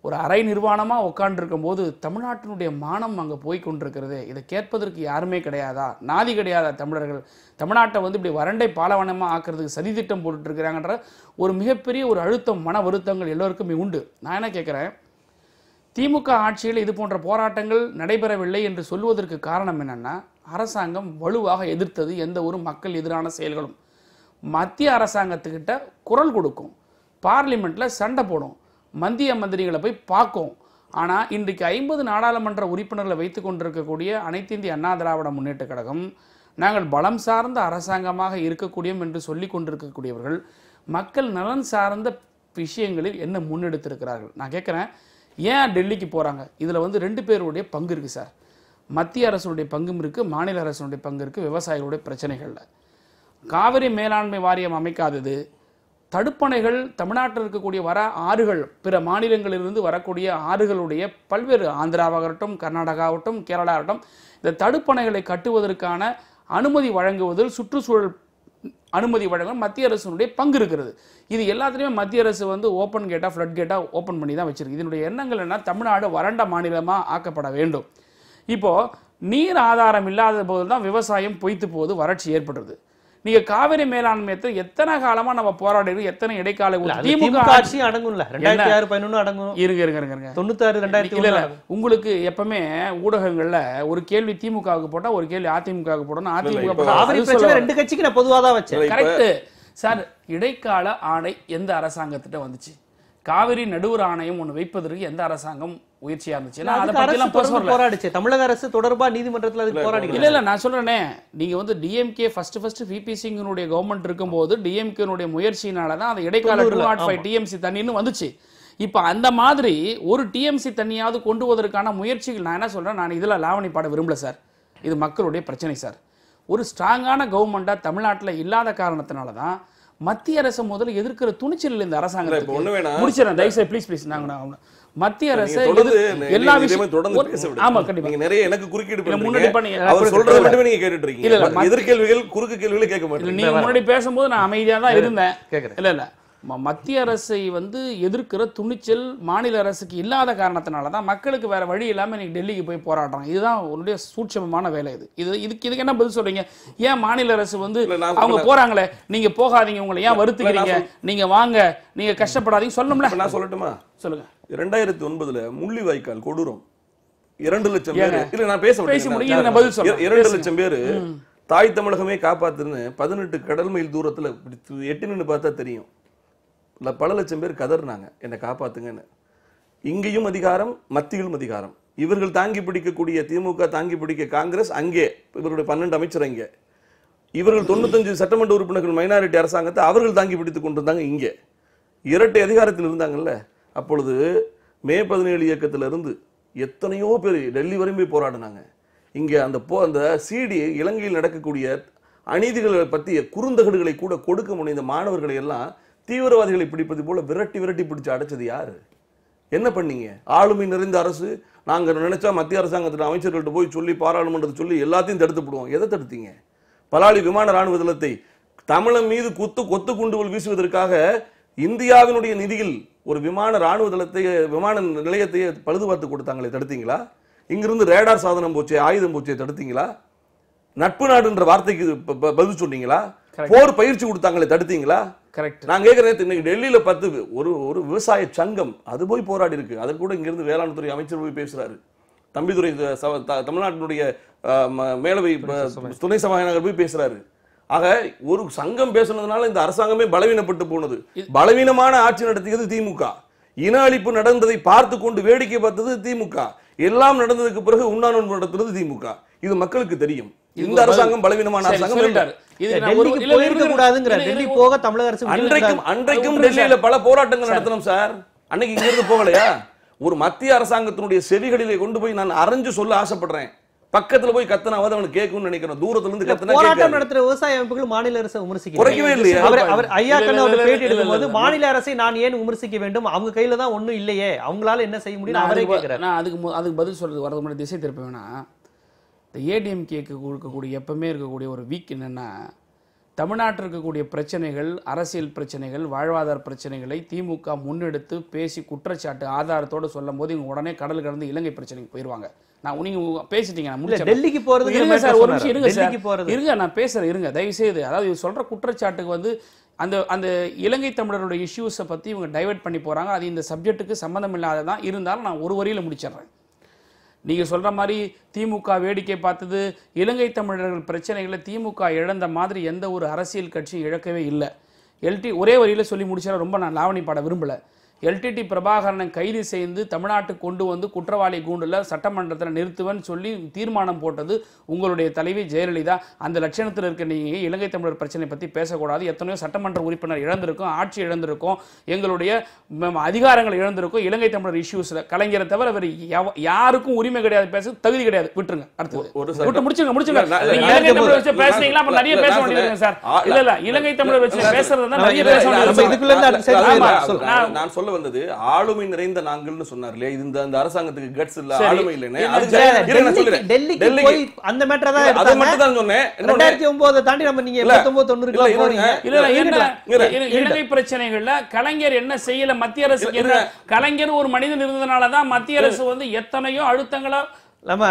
ஒரு அரை நிர்வாணமாக உட்காண்டிருக்கும் போது தமிழ்நாட்டினுடைய மானம் அங்கே போய் கொண்டிருக்கிறது. இதை கேட்பதற்கு யாருமே கிடையாதா? நாதி கிடையாதா? தமிழர்கள் தமிழ்நாட்டை இப்படி வறண்டை பாலைவனமாக ஆக்கிறதுக்கு சதித்திட்டம் போட்டுட்டு இருக்கிறாங்கன்ற ஒரு மிகப்பெரிய ஒரு அழுத்தம், மன வருத்தங்கள் எல்லோருக்குமே உண்டு. நான் என்ன கேட்குறேன், திமுக ஆட்சியில் இது போன்ற போராட்டங்கள் நடைபெறவில்லை என்று சொல்வதற்கு காரணம் என்னன்னா, அரசாங்கம் வலுவாக எதிர்த்தது எந்த ஒரு மக்கள் எதிரான செயல்களும். மத்திய அரசாங்கத்துக்கிட்ட குரல் கொடுக்கும், பார்லிமெண்ட்டில் சண்டை போடும், மத்திய மந்திரிகளை போய் பார்க்கும். ஆனால் இன்றைக்கு 50 நாடாளுமன்ற உறுப்பினர்களை வைத்து கொண்டிருக்கக்கூடிய அனைத்து இந்திய அண்ணா திராவிட முன்னேற்ற கழகம், நாங்கள் பலம் சார்ந்த அரசாங்கமாக இருக்கக்கூடியோம் என்று சொல்லி கொண்டிருக்கக்கூடியவர்கள் மக்கள் நலன் சார்ந்த விஷயங்களில் என்ன முன்னெடுத்திருக்கிறார்கள்? நான் கேட்குறேன், ஏன் டெல்லிக்கு போகிறாங்க? இதில் 2 பேருடைய பங்கு இருக்குது சார். மத்திய அரசுடைய பங்கும் இருக்குது, மாநில அரசுடைய பங்கு இருக்குது. விவசாயிகளுடைய பிரச்சனைகளில் காவிரி மேலாண்மை வாரியம் அமைக்காதது, தடுப்பணைகள், தமிழ்நாட்டில் இருக்கக்கூடிய ஆறுகள், பிற மாநிலங்களிலிருந்து வரக்கூடிய ஆறுகளுடைய பல்வேறு, ஆந்திராவாகட்டும், கர்நாடகாவட்டும், கேரளா ஆகட்டும், இந்த தடுப்பணைகளை கட்டுவதற்கான அனுமதி வழங்குவதில், சுற்றுச்சூழல் அனுமதி வழங்க மத்திய அரசுடைய பங்கு இருக்கிறது. இது எல்லாத்துலேயுமே மத்திய அரசு ஓப்பன் கேட்டாக, ஃப்ளட் கேட்டாக ஓப்பன் பண்ணி தான் வச்சிருக்கு. இதனுடைய எண்ணங்கள் என்ன? தமிழ்நாடு வறண்ட மாநிலமாக ஆக்கப்பட வேண்டும். இப்போது நீர் ஆதாரம் இல்லாத போது தான் விவசாயம் பொய்த்து போது, வறட்சி ஏற்படுறது. நீங்க காவிரி மேலாண்மையத்தை எத்தனை காலமா நம்ம போராடி எத்தனை இடைக்கால திமுக ஆட்சி அடங்கும்ல 2006-11 அடங்கும். இருங்க 96 இல்ல உங்களுக்கு எப்பவுமே ஊடகங்கள்ல ஒரு கேள்வி திமுகவுக்கு போட்டா ஒரு கேள்வி அதிமுகவுக்கு போடணும். அதிமுக காவிரி பிரச்சனை ரெண்டு கட்சிக்கு நான் பொதுவா தான் வச்சேன். Correct sir. இடைக்கால ஆணை எந்த அரசாங்கத்திட்ட வந்துச்சு? காவிரி நடுவர் ஆணையம் ஒண்ணு வைப்பதற்கு எந்த அரசாங்கம் முயற்சியா இருந்துச்சு? அதை பத்தி எல்லாம் போராடிச்சு. தமிழக அரசு தொடர்பா நீதிமன்றத்துல அதுக்கு போராடி. இல்ல நான் சொல்றேனே, நீங்க வந்து டிஎம்கே ஃபர்ஸ்ட் விபி சிங்கினுடைய கவர்மெண்ட் இருக்கும்போது டிஎம்கேனுடைய முயற்சியினாலதான் அந்த இடைக்கால 205 டிஎம்சி தண்ணின்னு வந்துச்சு. இப்ப அந்த மாதிரி ஒரு டிஎம்சி தண்ணியாவது கொண்டு வருவதற்கான முயற்சிகள் நான் என்ன சொல்றேன், நான் இதுல லாவணி பாட விரும்பல சார். இது மக்களுடைய பிரச்சனை சார். ஒரு ஸ்ட்ராங்கான கவர்மெண்டா தமிழ்நாட்டுல இல்லாத காரணத்தினாலதான் மத்திய அரசு முதல்ல எதிர்க்கிற துணிச்சல் இந்த அரசாங்கத்துக்கு. முடிச்சிடறேன் தயவுசெய்து ப்ளீஸ். நாங்க மத்திய அரசு எல்லா விஷயமும் தொடர்ந்து பேச விடுங்க. ஆமா கண்டிப்பா. நீங்க நிறைய எனக்கு குறுக்கீடு பண்றீங்க. அவர் சொல்றது மட்டுமே நீங்க கேட்டுட்டு இருக்கீங்க. இல்ல எதிர்கேள்விகள் குறுக்கு கேள்விகளை கேட்க மாட்டீங்க. நீங்க முன்னாடி பேசும்போது நான் அமைதியா தான் இருந்தேன். இல்ல மத்திய அரசை வந்து எதிர்க்கிற துணிச்சல் மாநில அரசுக்கு இல்லாத காரணத்தினால தான் மக்களுக்கு வேற வழி இல்லாம இன்னைக்கு டெல்லிக்கு போய் போராடுறாங்க. இதுதான் உன்னுடைய சூட்சமமான வேலை. இதுக்கு என்ன பதில் சொல்றீங்க? ஏன் மாநில அரசு வந்து அவங்க போறாங்களே, நீங்க போகாதீங்க, உங்களை ஏன் வருத்துக்கிறீங்க, நீங்க வாங்க, நீங்க கஷ்டப்படாதீங்க சொல்லணும்ல. நான் சொல்லட்டுமா? சொல்லுங்க. 2009 முள்ளிவாய்க்கால் கொடூரம் 2 லட்சம் பேர். இல்ல நான் பேச முடியும், நான் பதில் சொல்றேன். 2 லட்சம் பேர் தாய் தமிழகமே காப்பாத்துன்னு 18 கடல் மைல் தூரத்துல எட்டி நின்று பார்த்தா தெரியும். பல லட்சம் பேர் கதறினாங்க என்னை காப்பாத்துங்கன்னு. இங்கேயும் அதிகாரம், மத்தியிலும் அதிகாரம். இவர்கள் தாங்கி பிடிக்கக்கூடிய திமுக தாங்கி பிடிக்க காங்கிரஸ் அங்கே, இவருடைய 12 அமைச்சர் அங்கே. இவர்கள் 95 சட்டமன்ற உறுப்பினர்கள் மைனாரிட்டி அரசாங்கத்தை அவர்கள் தாங்கி பிடித்துக் கொண்டிருந்தாங்க இங்கே. இரட்டை அதிகாரத்தில் இருந்தாங்கல்ல. அப்பொழுது மே 17 இயக்கத்திலிருந்து எத்தனையோ பேர் டெல்லி வரையும் போய் போராடினாங்க. இங்கே அந்த சிடி இலங்கையில் நடக்கக்கூடிய அநீதிகளை பற்றிய குறுந்தகடுகளை கூட கொடுக்க முடிந்த மாணவர்களை எல்லாம் தீவிரவாதிகளை பிடிப்பது போல விரட்டி விரட்டி பிடிச்சு அடைச்சது யாரு? என்ன பண்ணீங்க? ஆளுமை நிறைந்த அரசு. நாங்க நினைச்சா மத்திய அரசாங்கத்தில் அமைச்சர்கள்ட்ட போய் சொல்லி பாராளுமன்றத்தை சொல்லி எல்லாத்தையும் தடுத்து போடுவோம். எதை தடுத்தீங்க? பலாலி விமான ராணுவ தளத்தை தமிழன் மீது கொத்து குண்டுகள் வீசுவதற்காக இந்தியாவினுடைய நிதியில் ஒரு விமான ராணுவ தளத்தை, விமான நிலையத்தை பழுது பார்த்து கொடுத்தாங்களே, தடுத்தீங்களா? இங்கிருந்து ரேடார் சாதனம் போச்சே, ஆயுதம் போச்சே, தடுத்தீங்களா? நட்பு நாடுன்ற வார்த்தைக்கு பதில் சொன்னீங்களா? போர் பயிற்சி கொடுத்தாங்களே, தடுத்தீங்களா? நான் கேட்கிறேன், இன்னைக்கு டெல்லியில 10 ஒரு விவசாய சங்கம் அது போய் போராடி இருக்கு. அதற்கு கூட இங்கிருந்து வேளாண் துறை அமைச்சர் போய் பேசுறாரு. தம்பிதுரை தமிழ்நாட்டினுடைய மேலவை துணை சபாநாயகர் போய் பேசுறாரு. ஆக ஒரு சங்கம் பேசுனதுனால இந்த அரசாங்கமே பலவீனப்பட்டு போனது. பலவீனமான ஆட்சி நடத்தியது திமுக. இன அழிப்பு நடந்ததை பார்த்து கொண்டு வேடிக்கை பார்த்தது திமுக. எல்லாம் நடந்ததுக்கு பிறகு உண்ணாநோன்பு நடத்துறது திமுக. இது மக்களுக்கு தெரியும். இந்த அரசாங்கம் பலவீனமான அரசாங்கம். அன்றைக்கும் டெல்லியில பல போராட்டங்கள் நடத்தணும் சார். அன்னைக்கு இங்க இருந்து போகலையா? ஒரு மத்திய அரசாங்கத்தினுடைய செவிகளிலே கொண்டு போய் நான் அரைஞ்சு சொல்ல ஆசைப்படுறேன். பக்கத்துல போய் கத்தனாவது அவனுக்கு கேட்கும்னு நினைக்கிறேன். தூரத்துல இருந்து கத்தனா போராட்டம் நடத்துற விவசாய அமைப்புகள் மாநில அரசை விமர்சிக்க குறைக்கவே இல்லையா? அவர் ஐயா கண்ணோட பேட்டி எடுக்கும்போது மாநில அரசை நான் ஏன் விமர்சிக்க வேண்டும், அவங்க கையில தான் ஒண்ணும் இல்லையே, அவங்களால என்ன செய்ய முடியும் அவரே கேட்கிறார். நான் அதுக்கு பதில் சொல்றது வரது முன்னாடி திசை திருப்ப வேணாம். இந்த ஏடிஎம்கேக்கு கொடுக்கக்கூடிய எப்பவுமே இருக்கக்கூடிய ஒரு வீக் என்னன்னா, தமிழ்நாட்டில் இருக்கக்கூடிய பிரச்சனைகள், அரசியல் பிரச்சனைகள், வாழ்வாதார பிரச்சனைகளை திமுக முன்னெடுத்து பேசி குற்றச்சாட்டு ஆதாரத்தோடு சொல்லும் போது இவங்க உடனே கடல் கடந்து இலங்கை பிரச்சனைக்கு போயிடுவாங்க. நான் நீங்க பேசிட்டீங்க, நான் முடிச்சேன். டெல்லிக்கு போறது இருங்க சார், ஒரு நிமிஷம் இருங்க சார், இருங்க நான் பேசுறேன், இருங்க தயவு செய்து. அதாவது இவங்க சொல்ற குற்றச்சாட்டுக்கு வந்து அந்த இலங்கை தமிழருடைய இஷ்யூஸை பத்தி இவங்க டைவர்ட் பண்ணி போறாங்க. அது இந்த சப்ஜெக்ட்டுக்கு சம்பந்தம் இல்லாததான். இருந்தாலும் நான் ஒரு வரியில முடிச்சிடுறேன். நீங்க சொல்ற மாதிரி திமுக வேடிக்கை பார்த்தது, இலங்கை தமிழர்கள் பிரச்சனைகளை திமுக இழந்த மாதிரி எந்த ஒரு அரசியல் கட்சியும் இழக்கவே இல்லை. ஒரே வரியில சொல்லி முடிச்சால, ரொம்ப நான் லாவணி பாட விரும்பல. எல்டிடி பிரபாகரனை கைது செய்து தமிழ்நாட்டுக்கு கொண்டு வந்து குற்றவாளி கூண்டுல சட்டமன்றத்தில் நிறுத்துவன்னு சொல்லி தீர்மானம் போட்டது உங்களுடைய தலைவி ஜெயலலிதா. அந்த லட்சணத்தில் இருக்க நீங்க இலங்கை தமிழர் பிரச்சனை பத்தி பேசக்கூடாது. எத்தனையோ சட்டமன்ற உறுப்பினர் இழந்திருக்கும், ஆட்சி இழந்திருக்கும், எங்களுடைய அதிகாரங்கள் இழந்திருக்கும். இலங்கை தமிழர் இஷ்யூஸ்ல கலைஞரை தவிர வேறு யாருக்கும் உரிமை கிடையாது, பேச தகுதி கிடையாது. விட்டுருங்க. அடுத்து முடிச்சுங்க. இலங்கை தமிழர் வச்சு பேசுறீங்களா? அப்ப நிறைய பேச வேண்டியது சார். இல்ல இலங்கை தமிழர் வச்சு பேசுறது தான் நிறைய பேச வேண்டியது. நான் சொல்ல வந்தது ஆளுமை நிறைந்த நாங்கள்னு சொன்னார் இல்லையா? இந்த அரசாங்கத்துக்கு கட்ஸ் இல்ல, ஆளுமை இல்லைன்னு. டெல்லிக்கு போய் அந்த மேட்டர் தான் எடுத்தாங்க. அது மட்டும் தான் சொன்னேன். 2009 தாண்டி நம்ம நீங்க 89 90 போறீங்க. இல்ல இலங்கை பிரச்சனைகள்ல கலைஞர் என்ன செய்யல, மத்திய அரசு என்ன, கலைஞர் ஒரு மனிதன் இருந்ததனால தான் மத்திய அரசு வந்து எத்தனையோ அழுத்தங்கள நம்ம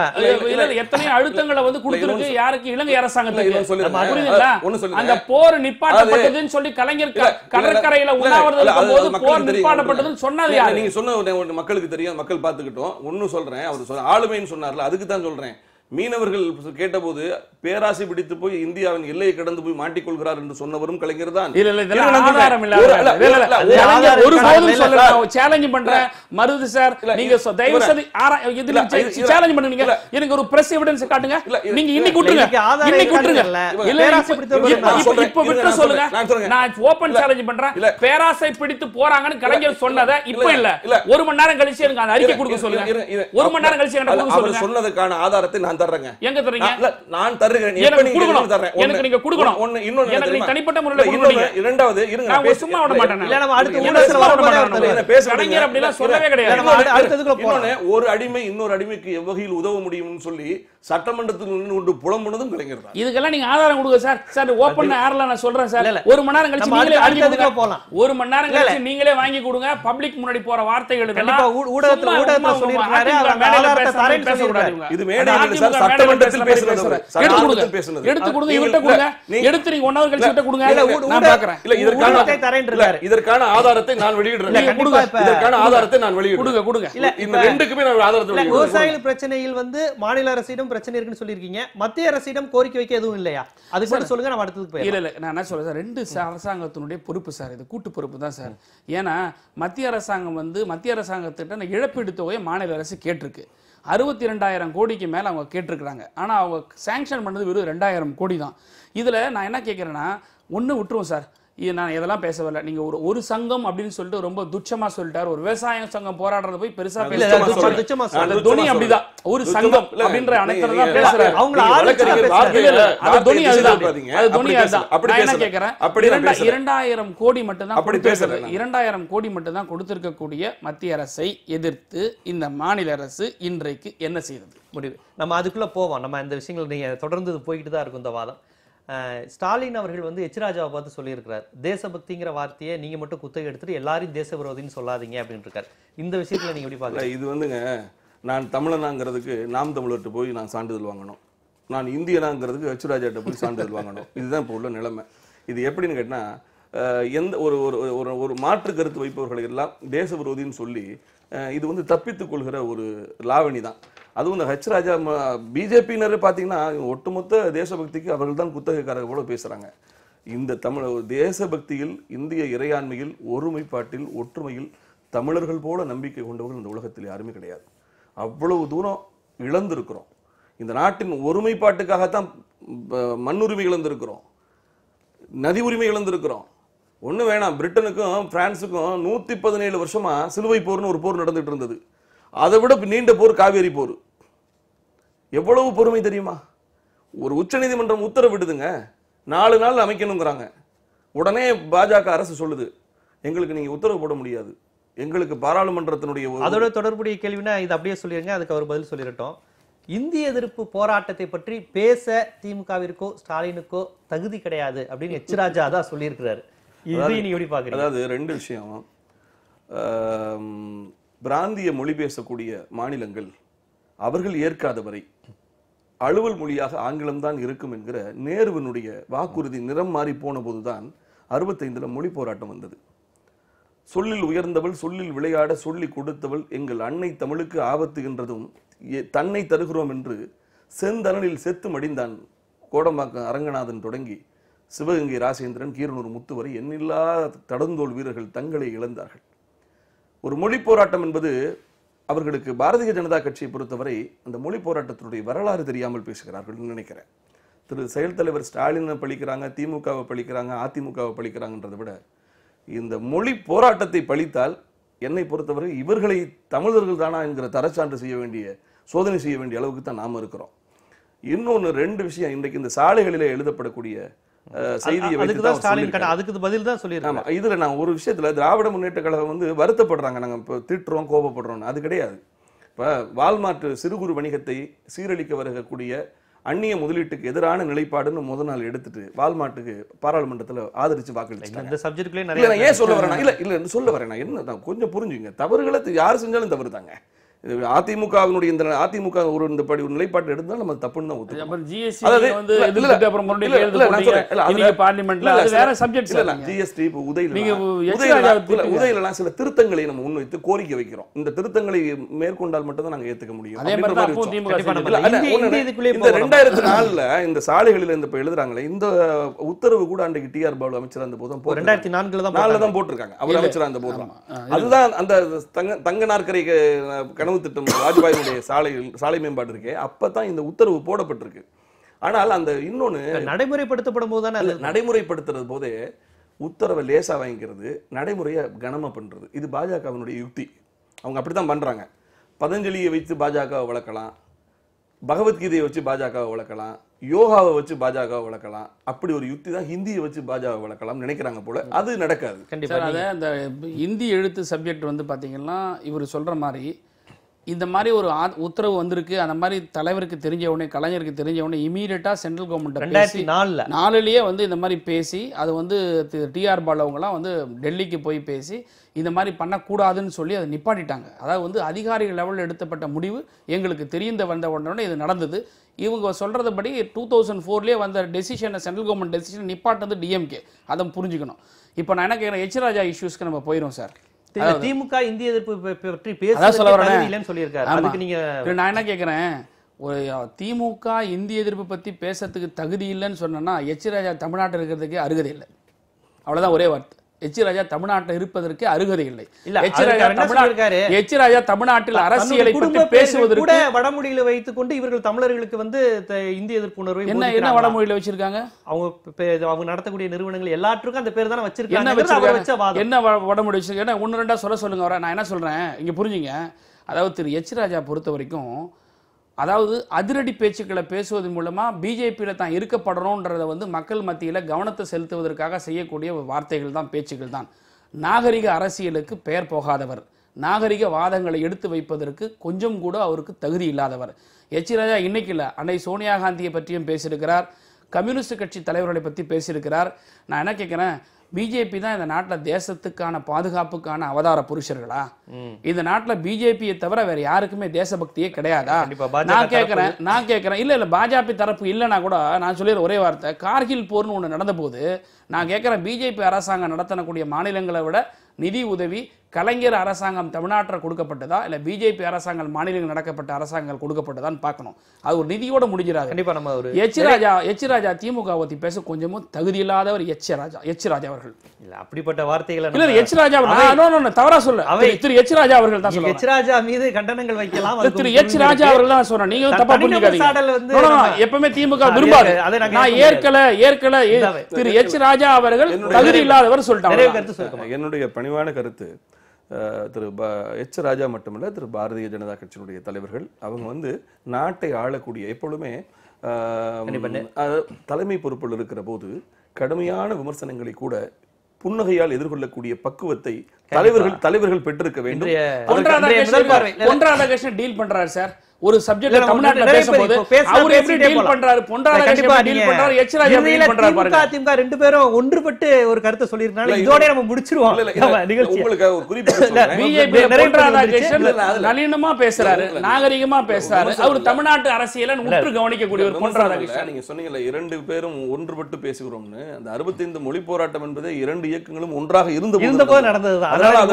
எத்தனையோ அழுத்தங்களை வந்து கொடுத்திருக்கு யாருக்கு? இலங்கை அரசாங்கத்துக்கு. சொல்லிடுறேன். புரியுதுங்களா? ஒண்ணு சொல்லிடுறேன். அந்த போர் நிப்பாட்டப்பட்டதுன்னு சொல்லி கலைஞர் கடற்கரையில உண்ணாவிரதம் இருக்கும்போது போர் நிப்பாட்டப்பட்டதுன்னு சொன்னது யாரு? நீங்க சொன்ன மக்களுக்கு தெரியும், மக்கள் பார்த்துக்கிட்டோம். ஒன்னு சொல்றேன், அவர் ஆளுமைன்னு சொன்னார்ல, அதுக்கு தான் சொல்றேன். மீனவர்கள் கேட்டபோது பேராசை பிடித்து போய் இந்தியாவின் எல்லையை கடந்து போய் மாட்டிக்கொள்கிறார் என்று சொன்னவரும் கலைஞர் தான். சேலஞ்ச் பண்றேன் மருது சார், நீங்க தயவு செய்து சேலஞ்ச் பண்ணுங்க. எனக்கு ஒரு பிரஸ் எவிடன்ஸ் காட்டுங்க. நீங்க இன்னைக்கு விட்டுருங்க, இன்னைக்கு விட்டுருங்க. இப்ப விட்டு சொல்லுங்க. நான் ஓபன் சேலஞ்ச் பண்றேன். பேராசை பிடித்து போறாங்கன்னு கலைஞர் சொன்னதை இப்ப இல்ல, 1 மணி நேரம் கழிச்சு எனக்கு அந்த அறிக்கை கொடுக்க சொல்லுங்க. 1 மணி நேரம் கழிச்சு எனக்கு கொடுக்க சொல்லுங்க. சொன்னதுக்கான ஆதாரத்தை நான் தர்றேங்க. எங்க தரீங்க? நான் தருகிறேன். எனக்கு கொடுக்கணும். எனக்கு நீங்க கொடுக்கணும். இன்னொன்னு எனக்கு நீங்க தனிப்பட்ட முறையில கொடுக்கணும். இரண்டாவது இருங்க, நான் சும்மா விட மாட்டேன். இல்ல நம்ம அடுத்து ஊடகத்துல வர மாட்டோம். கலைஞர் அப்படி எல்லாம் சொல்லவே கிடையாது. அடுத்ததுக்குள்ள போறோம். ஒரு அடிமை இன்னொரு அடிமைக்கு எவ்வகையில் உதவ முடியும்னு சொல்லி சட்டமன்றத்தில் நின்று கொண்டு புலம்புனதும் கலைஞர் தான். இதுக்கெல்லாம் நீங்க ஆதாரம் கொடுங்க சார். சார் ஓபன் ஏர்ல நான் சொல்றேன் சார். 1 மணி நேரம் கழிச்சு நீங்களே அடுத்ததுக்குள்ள போலாம். 1 மணி நேரம் கழிச்சு நீங்களே வாங்கி கொடுங்க. பப்ளிக் முன்னாடி போற வார்த்தைகள் கண்டிப்பா ஊடகத்துல சொல்லிருக்காரு. ஆதாரத்தை தரேன்னு பேசக்கூடாது. இது மேடையில் சார், சட்டமன்றத்தில் பேசுறது. எடுத்து கொடுங்க, இவர்ட்ட கொடுங்க. எடுத்து நீங்க 1 hour கழிச்சு விட்ட கொடுங்க. நான் பார்க்கறேன். இல்ல இதற்கான ஆதாரத்தை நான் வெளியிடுறேன். இதற்கான ஆதாரத்தை நான் வெளியிடுறேன். கொடுங்க. இல்ல இந்த ரெண்டுக்குமே நான் ஆதாரத்தை வெளியிடுறேன். விவசாயிகள் பிரச்சனையில் வந்து மாநில அரசிடம் பிரச்சனை இருக்குன்னு சொல்லிருக்கீங்க. மத்திய அரசிடம் கோரிக்கை வைக்க எதுவும் இல்லையா? அதுக்கு மட்டும் சொல்லுங்க, நம்ம அடுத்ததுக்கு போயிடலாம். இல்ல நான் என்ன சொல்றேன் சார், 2 அரசாங்கத்தினுடைய பொறுப்பு சார், இது கூட்டு பொறுப்பு தான் சார். ஏன்னா மத்திய அரசாங்கம் வந்து மத்திய அரசாங்கத்திட்ட இழப்பீடு தொகையை மாநில அரசு கேட்டிருக்கு. 62,000 கோடிக்கு மேல அவங்க கேட்டிருக்கிறாங்க. ஆனா அவங்க சாங்ஷன் பண்ணது வெறும் 2,000 கோடி தான். இதுல நான் என்ன கேட்கிறேன்னா, ஒண்ணு விட்டுருவோம் சார், நான் இதெல்லாம் பேச வரல. நீங்க ஒரு சங்கம் அப்படின்னு சொல்லிட்டு ரொம்ப துச்சமா சொல்லிட்டார். ஒரு விவசாய சங்கம் போராடுறத போய் பெருசா பேசுறாங்க. துணி அப்படிதான், ஒரு சங்கம் அப்படின்ற அனைத்துல தான் பேசுறாரு. அவங்க அது துணி அதுதான், அது துணி அதுதான். நான் என்ன கேட்கிறேன், 2,000 கோடி மட்டும் தான் அப்படி பேசுறது. 2,000 கோடி மட்டும் தான் கொடுத்திருக்கக்கூடிய மத்திய அரசை எதிர்த்து இந்த மாநில அரசு இன்றைக்கு என்ன செய்தது? முடிவு நம்ம அதுக்குள்ள போவோம். நம்ம இந்த விஷயங்கள் நீங்க தொடர்ந்து போய்கிட்டு தான் இருக்கும் இந்த வாதம். ஸ்டாலின் அவர்கள் வந்து எச் ராஜாவை பார்த்து சொல்லியிருக்கிறார், தேசபக்திங்கிற வார்த்தையை நீங்க மட்டும் குத்தகை எடுத்துட்டு எல்லாரையும் தேச விரோதின்னு சொல்லாதீங்க அப்படின்னு இருக்காரு. இந்த விஷயத்துல நீங்க எப்படி பாக்குறீங்க? இது வந்துங்க, நான் தமிழனாங்கிறதுக்கு நாம் தமிழர்கிட்ட போய் நான் சான்றிதழ் வாங்கணும், நான் இந்தியனாங்கிறதுக்கு எச் ராஜாட்ட போய் சான்றிதழ் வாங்கணும். இதுதான் இப்போ உள்ள நிலைமை. இது எப்படின்னு கேட்டா, எந்த ஒரு மாற்று கருத்து வைப்பவர்களை எல்லாம் தேச விரோதின்னு சொல்லி இது வந்து தப்பித்துக் கொள்கிற ஒரு லாவணி தான். அதுவும் இந்த ஹெச் ராஜா பிஜேபியினர் பார்த்தீங்கன்னா ஒட்டுமொத்த தேசபக்திக்கு அவர்கள் தான் குத்தகைக்காரர்கள் போல பேசுறாங்க. இந்த தமிழ் தேசபக்தியில், இந்திய இறையாண்மையில், ஒருமைப்பாட்டில், ஒற்றுமையில் தமிழர்கள் போல நம்பிக்கை கொண்டவர்கள் இந்த உலகத்தில் யாருமே கிடையாது. அவ்வளவு தூரம் இழந்திருக்கிறோம். இந்த நாட்டின் ஒருமைப்பாட்டுக்காகத்தான் மண்ணுரிமை இழந்திருக்கிறோம், நதி உரிமை இழந்திருக்கிறோம். ஒண்ணு வேணாம், பிரிட்டனுக்கும் பிரான்ஸுக்கும் 117 வருஷமா சிலுவை போர்னு ஒரு போர் நடந்துட்டு இருந்தது. அதை விட நீண்ட போர் காவேரி போர். எவ்வளவு பொறுமை தெரியுமா? ஒரு உச்சநீதிமன்றம் உத்தரவிடுதுங்க, 4 நாள் அமைக்கணுங்கிறாங்க. உடனே பாஜக அரசு சொல்லுது, எங்களுக்கு நீங்க உத்தரவு போட முடியாது, எங்களுக்கு பாராளுமன்றத்தினுடைய அதோட தொடர்புடைய கேள்வினா இது அப்படியே சொல்லிருங்க, அதுக்கு அவர் பதில் சொல்லிடட்டும். இந்திய எதிர்ப்பு போராட்டத்தை பற்றி பேச திமுகவிற்கோ ஸ்டாலினுக்கோ தகுதி கிடையாது அப்படின்னு எச் ராஜா தான் சொல்லியிருக்கிறாரு. நீங்க எப்படி பாக்குறீங்க? அதாவது 2 விஷயம். பிராந்திய மொழி பேசக்கூடிய மாநிலங்கள் அவர்கள் ஏற்காத வரை அலுவல் மொழியாக ஆங்கிலம்தான் இருக்கும் என்கிற நேருவினுடைய வாக்குறுதி நிறம் மாறி போன போதுதான் 65 மொழி போராட்டம் வந்தது. சொல்லில் உயர்ந்தவள், சொல்லில் விளையாட சொல்லி கொடுத்தவள், எங்கள் அன்னை தமிழுக்கு ஆபத்து என்றதும் தன்னை தருகிறோம் என்று செந்தனலில் செத்து மடிந்தான் கோடம்பாக்கம் அரங்கநாதன் தொடங்கி சிவகங்கை ராசேந்திரன், கீரனூர் முத்து வரை எண்ணில்லா தடந்தோல் வீரர்கள் தங்களை இழந்தார்கள். ஒரு மொழி போராட்டம் என்பது அவர்களுக்கு பாரதிய ஜனதா கட்சியை பொறுத்தவரை அந்த மொழி போராட்டத்தினுடைய வரலாறு தெரியாமல் பேசுகிறார்கள் நினைக்கிறேன். செயல் தலைவர் ஸ்டாலினை பழிக்கிறாங்க, திமுகவை பழிக்கிறாங்க, அதிமுகவை பழிக்கிறாங்கன்றதை விட இந்த மொழி போராட்டத்தை பழித்தால் என்னை பொறுத்தவரை இவர்களை தமிழர்கள் தானா என்கிற தரச்சான்று செய்ய வேண்டிய, சோதனை செய்ய வேண்டிய அளவுக்கு தான் நாம இருக்கிறோம். இன்னொன்னு 2 விஷயம், இன்றைக்கு இந்த சாலைகளிலே எழுதப்படக்கூடிய செய்தியை அதுக்கு பதில் தான் சொல்லியிருக்காங்க. இதுல நான் ஒரு விஷயத்துல திராவிட முன்னேற்ற கழகம் வந்து வருத்தப்படுறாங்க, நாங்க இப்ப திட்டுறோம் கோபப்படுறோம், அது கிடையாது. இப்ப வால்மார்ட் சிறு குறு வணிகத்தை சீரழிக்க வருகக்கூடிய அந்நிய முதலீட்டுக்கு எதிரான நிலைப்பாடுன்னு முதல் நாள் எடுத்துட்டு வால்மார்ட்டுக்கு பாராளுமன்றத்துல ஆதரிச்சு வாக்களிச்சாங்க. இந்த சப்ஜெக்ட்லயே நிறைய ஏன் சொல்ல வரேன், இல்ல சொல்ல வரேன் என்ன, கொஞ்சம் புரிஞ்சுங்க. தவறுகளை யார் செஞ்சாலும் தவறு தாங்க. அதிமுகவினுடைய அதிமுக இந்த படி ஒரு நிலைப்பாட்டு எடுத்தால் நம்ம தப்புன்னு தான் ஒத்துக்கணும். ஜிஎஸ்டி உதயில சில திருத்தங்களை நம்ம முன்வைத்து கோரிக்கை வைக்கிறோம். இந்த திருத்தங்களை மேற்கொண்டால் மட்டும் தான் நாங்க ஏத்துக்க முடியும். இந்த 2004 இந்த சாலைகளில் இந்த எழுதுறாங்களே இந்த உத்தரவு கூட அன்றைக்கு டிஆர் பாலு அமைச்சர் அந்த போதும் 2004 தான் போட்டிருக்காங்க. அவர் அமைச்சர் அந்த போதும். அதுதான் அந்த தங்க நாற்கரை கனவு திட்டம் வாஜ்பாயினுடைய சாலை மேம்பாடு இருக்கே, அப்பதான் இந்த உத்தரவு போடப்பட்டிருக்கு. ஆனால் அந்த இன்னொன்னு நடைமுறைப்படுத்தப்படும் போது நடைமுறைப்படுத்துறது போதே உத்தரவை லேசா வாங்கிக்கிறது, நடைமுறையை கனமா பண்றது. இது பாஜகவினுடைய யுக்தி. அவங்க அப்படித்தான் பண்றாங்க. பதஞ்சலியை வைத்து பாஜகவை வளர்க்கலாம், பகவத்கீதையை வச்சு பாஜகவை வளர்க்கலாம், யோகாவை வச்சு பாஜகவை வளர்க்கலாம். அப்படி ஒரு யுக்தி தான் ஹிந்தியை வச்சு பாஜக வளர்க்கலாம் நினைக்கிறாங்க போல. அது நடக்காது. கண்டிப்பா அந்த ஹிந்தி எழுத்து சப்ஜெக்ட் வந்து பாத்தீங்கன்னா இவர் சொல்ற மாதிரி இந்த மாதிரி ஒரு உத்தரவு வந்திருக்கு, அந்த மாதிரி தலைவருக்கு தெரிஞ்ச உடனே, கலைஞருக்கு தெரிஞ்ச உடனே இமீடியட்டா சென்ட்ரல் கவர்மெண்ட் 2004 வந்து இந்த மாதிரி பேசி, அது வந்து டிஆர் பாலு அவங்கலாம் வந்து டெல்லிக்கு போய் பேசி இந்த மாதிரி பண்ணக்கூடாதுன்னு சொல்லி அதை நிப்பாட்டிட்டாங்க. அதாவது வந்து அதிகாரிகள் லெவலில் எடுத்தப்பட்ட முடிவு எங்களுக்கு வந்த உடனே இது நடந்தது. இவங்க சொல்றதுபடி 2004 வந்த டெசிஷனை, சென்ட்ரல் கவர்மெண்ட் டெசிஷன் நிப்பாட்டது டிஎம்கே. அதை புரிஞ்சுக்கணும். இப்போ நான் என்ன கேட்குறேன், எச் ராஜா இஷ்யூஸ்க்கு நம்ம போயிடும் சார். திமுக இந்திய எதிர்ப்பு பற்றி பேசுறேன்னு சொல்லியிருக்காரு. அதுக்கு நீங்க நான் என்ன கேட்கிறேன், ஒரு திமுக இந்திய எதிர்ப்பு பத்தி பேசுறதுக்கு தகுதி இல்லைன்னு சொன்னா எச் ராஜா தமிழ்நாட்டில் இருக்கிறதுக்கு அருகதை இல்லை. அவ்வளவுதான் ஒரே வார்த்தை. எச் ராஜா தமிழ்நாட்டில் இருப்பதற்கு அருகதை இல்லை. எச் ராஜா தமிழ்நாட்டில் அரசியலை பற்றி பேசுவதற்கு வடமொழியில வைத்துக் கொண்டு இவர்கள் தமிழர்களுக்கு வந்து இந்திய எதிர்ப்பு உணர்வை என்ன வடமொழியில வச்சிருக்காங்க? அவங்க நடத்தக்கூடிய நிறுவனங்கள் எல்லாத்துக்கும் அந்த பேர் தானே வச்சிருக்காங்க. என்ன வடமொழி வச்சிருக்காங்க? ஒன்னு ரெண்டா சொல்லுங்க. நான் என்ன சொல்றேன் இங்க புரிஞ்சுங்க. அதாவது திரு எச் ராஜா பொறுத்த வரைக்கும், அதாவது அதிரடி பேச்சுக்களை பேசுவதன் மூலமா பிஜேபியில் தான் இருக்கப்படணும்ன்றதை வந்து மக்கள் மத்தியில் கவனத்தை செலுத்துவதற்காக செய்யக்கூடிய வார்த்தைகள் தான், பேச்சுக்கள் தான். நாகரிக அரசியலுக்கு பெயர் போகாதவர், நாகரிக வாதங்களை எடுத்து வைப்பதற்கு கொஞ்சம் கூட அவருக்கு தகுதி இல்லாதவர். எச் ராஜா இன்னைக்கு இல்லை, அன்னை சோனியா காந்தியை பற்றியும் பேசியிருக்கிறார், கம்யூனிஸ்ட் கட்சி தலைவர்களை பற்றி பேசியிருக்கிறார். நான் என்ன கேட்குறேன், பிஜேபி தான் இந்த நாட்டில் தேசத்துக்கான பாதுகாப்புக்கான அவதார புருஷர்களா? இந்த நாட்டில் பிஜேபியை தவிர வேற யாருக்குமே தேசபக்தியே கிடையாதா? நான் கேட்கிறேன் இல்ல பாஜக தரப்பு இல்லைன்னா கூட நான் சொல்லிடுற ஒரே வார்த்தை, கார்கில் போர்னு ஒன்று நடந்த போது நான் கேட்கிறேன், பிஜேபி அரசாங்கம் நடத்தக்கூடிய மாநிலங்களை விட நிதி உதவி கலைஞர் அரசாங்கம் தமிழ்நாட்டில் கொடுக்கப்பட்டதா இல்ல பிஜேபி அரசாங்கம் மாநிலங்கள் நடக்கப்பட்ட அரசாங்கங்கள் கொடுக்கப்பட்டதான்னு பார்க்கணும். அது ஒரு நிதியோட முடிஞ்சிடாது. கண்டிப்பா நம்ம ஒரு எச் ராஜா திமுக பத்தி பேச கொஞ்சமும் தகுதி இல்லாதவர் எச் ராஜா அவர்கள். இல்ல அப்படிப்பட்ட வார்த்தைகளை இல்ல எச் ராஜா தவறா சொல்ல, திரு எச் ராஜா அவர்கள் தான் சொல்றாங்க. எச் ராஜா மீது கண்டனங்கள் வைக்கலாம், திரு எச் ராஜா அவர்கள் தான் சொல்றாங்க. நீங்க தப்பா புரிஞ்சுக்காதீங்க. எப்பவுமே திமுக விரும்பாது. நான் ஏற்கல திரு எச் ராஜா அவர்கள் தகுதி இல்லாதவர் சொல்லிட்டாங்க. என்னுடைய பணிவான கருத்து, திரு எச் ராஜா மட்டுமல்ல, திரு பாரதிய ஜனதா கட்சியினுடைய தலைவர்கள் அவங்க வந்து நாட்டை ஆளக்கூடிய எப்பொழுதுமே தலைமை பொறுப்பில் இருக்கிற போது கடுமையான விமர்சனங்களை கூட புன்னகையால் எதிர்கொள்ளக்கூடிய பக்குவத்தை தலைவர்கள் பெற்றிருக்க வேண்டும். டீல் பண்றாரு சார் ஒரு சப்ஜெக்ட்ல தமிழ்நாட்டுல பேசும்போது அவர் எப்படி டீல் பண்றாரு, பொன்ராதாகிருஷ்ணன் டீல் பண்றாரு, எச் ராஜா டீல் பண்றாரு பாருங்க. திமுக ரெண்டு பேரும் ஒன்றுபட்டு ஒரு கருத்தை சொல்லிருக்காங்க. இதோட நம்ம முடிச்சிருவோம் நிகழ்ச்சி. உங்களுக்கு ஒரு குறிப்பு சொல்றேன். பிஜேபி பொன்ராதாகிருஷ்ணன் நளினமா பேசுறாரு, நாகரிகமா பேசுறாரு. அவர் தமிழ்நாட்டு அரசியலை உற்று கவனிக்கக்கூடிய ஒரு பொன்ராதாகிருஷ்ணன். நீங்க சொன்னீங்கல்ல இரண்டு பேரும் ஒன்றுபட்டு பேசுகிறோம்னு. அந்த 65 மொழி போராட்டம் என்பது இரண்டு இயக்கங்களும் ஒன்றாக இருந்தபோது நடந்ததுதான். அதனால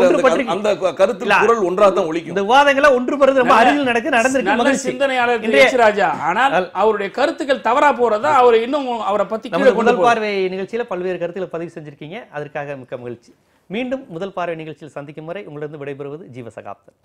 அந்த கருத்தில் குரல் ஒன்றாக தான் ஒலிக்கும். இந்த விவாதங்களை ஒன்றுபடுறது ரொம்ப அருகில் நடந்திருக்கு. நல்ல சிந்தனையாளர் எச் ராஜா, ஆனால் அவருடைய கருத்துக்கள் தவறா போறதா அவர் இன்னும் அவரை பத்தி முதல் பார்வை நிகழ்ச்சியில பல்வேறு கருத்துக்களை பதிவு செஞ்சிருக்கீங்க. அதற்காக மிக்க மகிழ்ச்சி. மீண்டும் முதல் பார்வை நிகழ்ச்சியில் சந்திக்கும் வரை உங்களிடம் விடைபெறுவது ஜீவசகாப்தன்.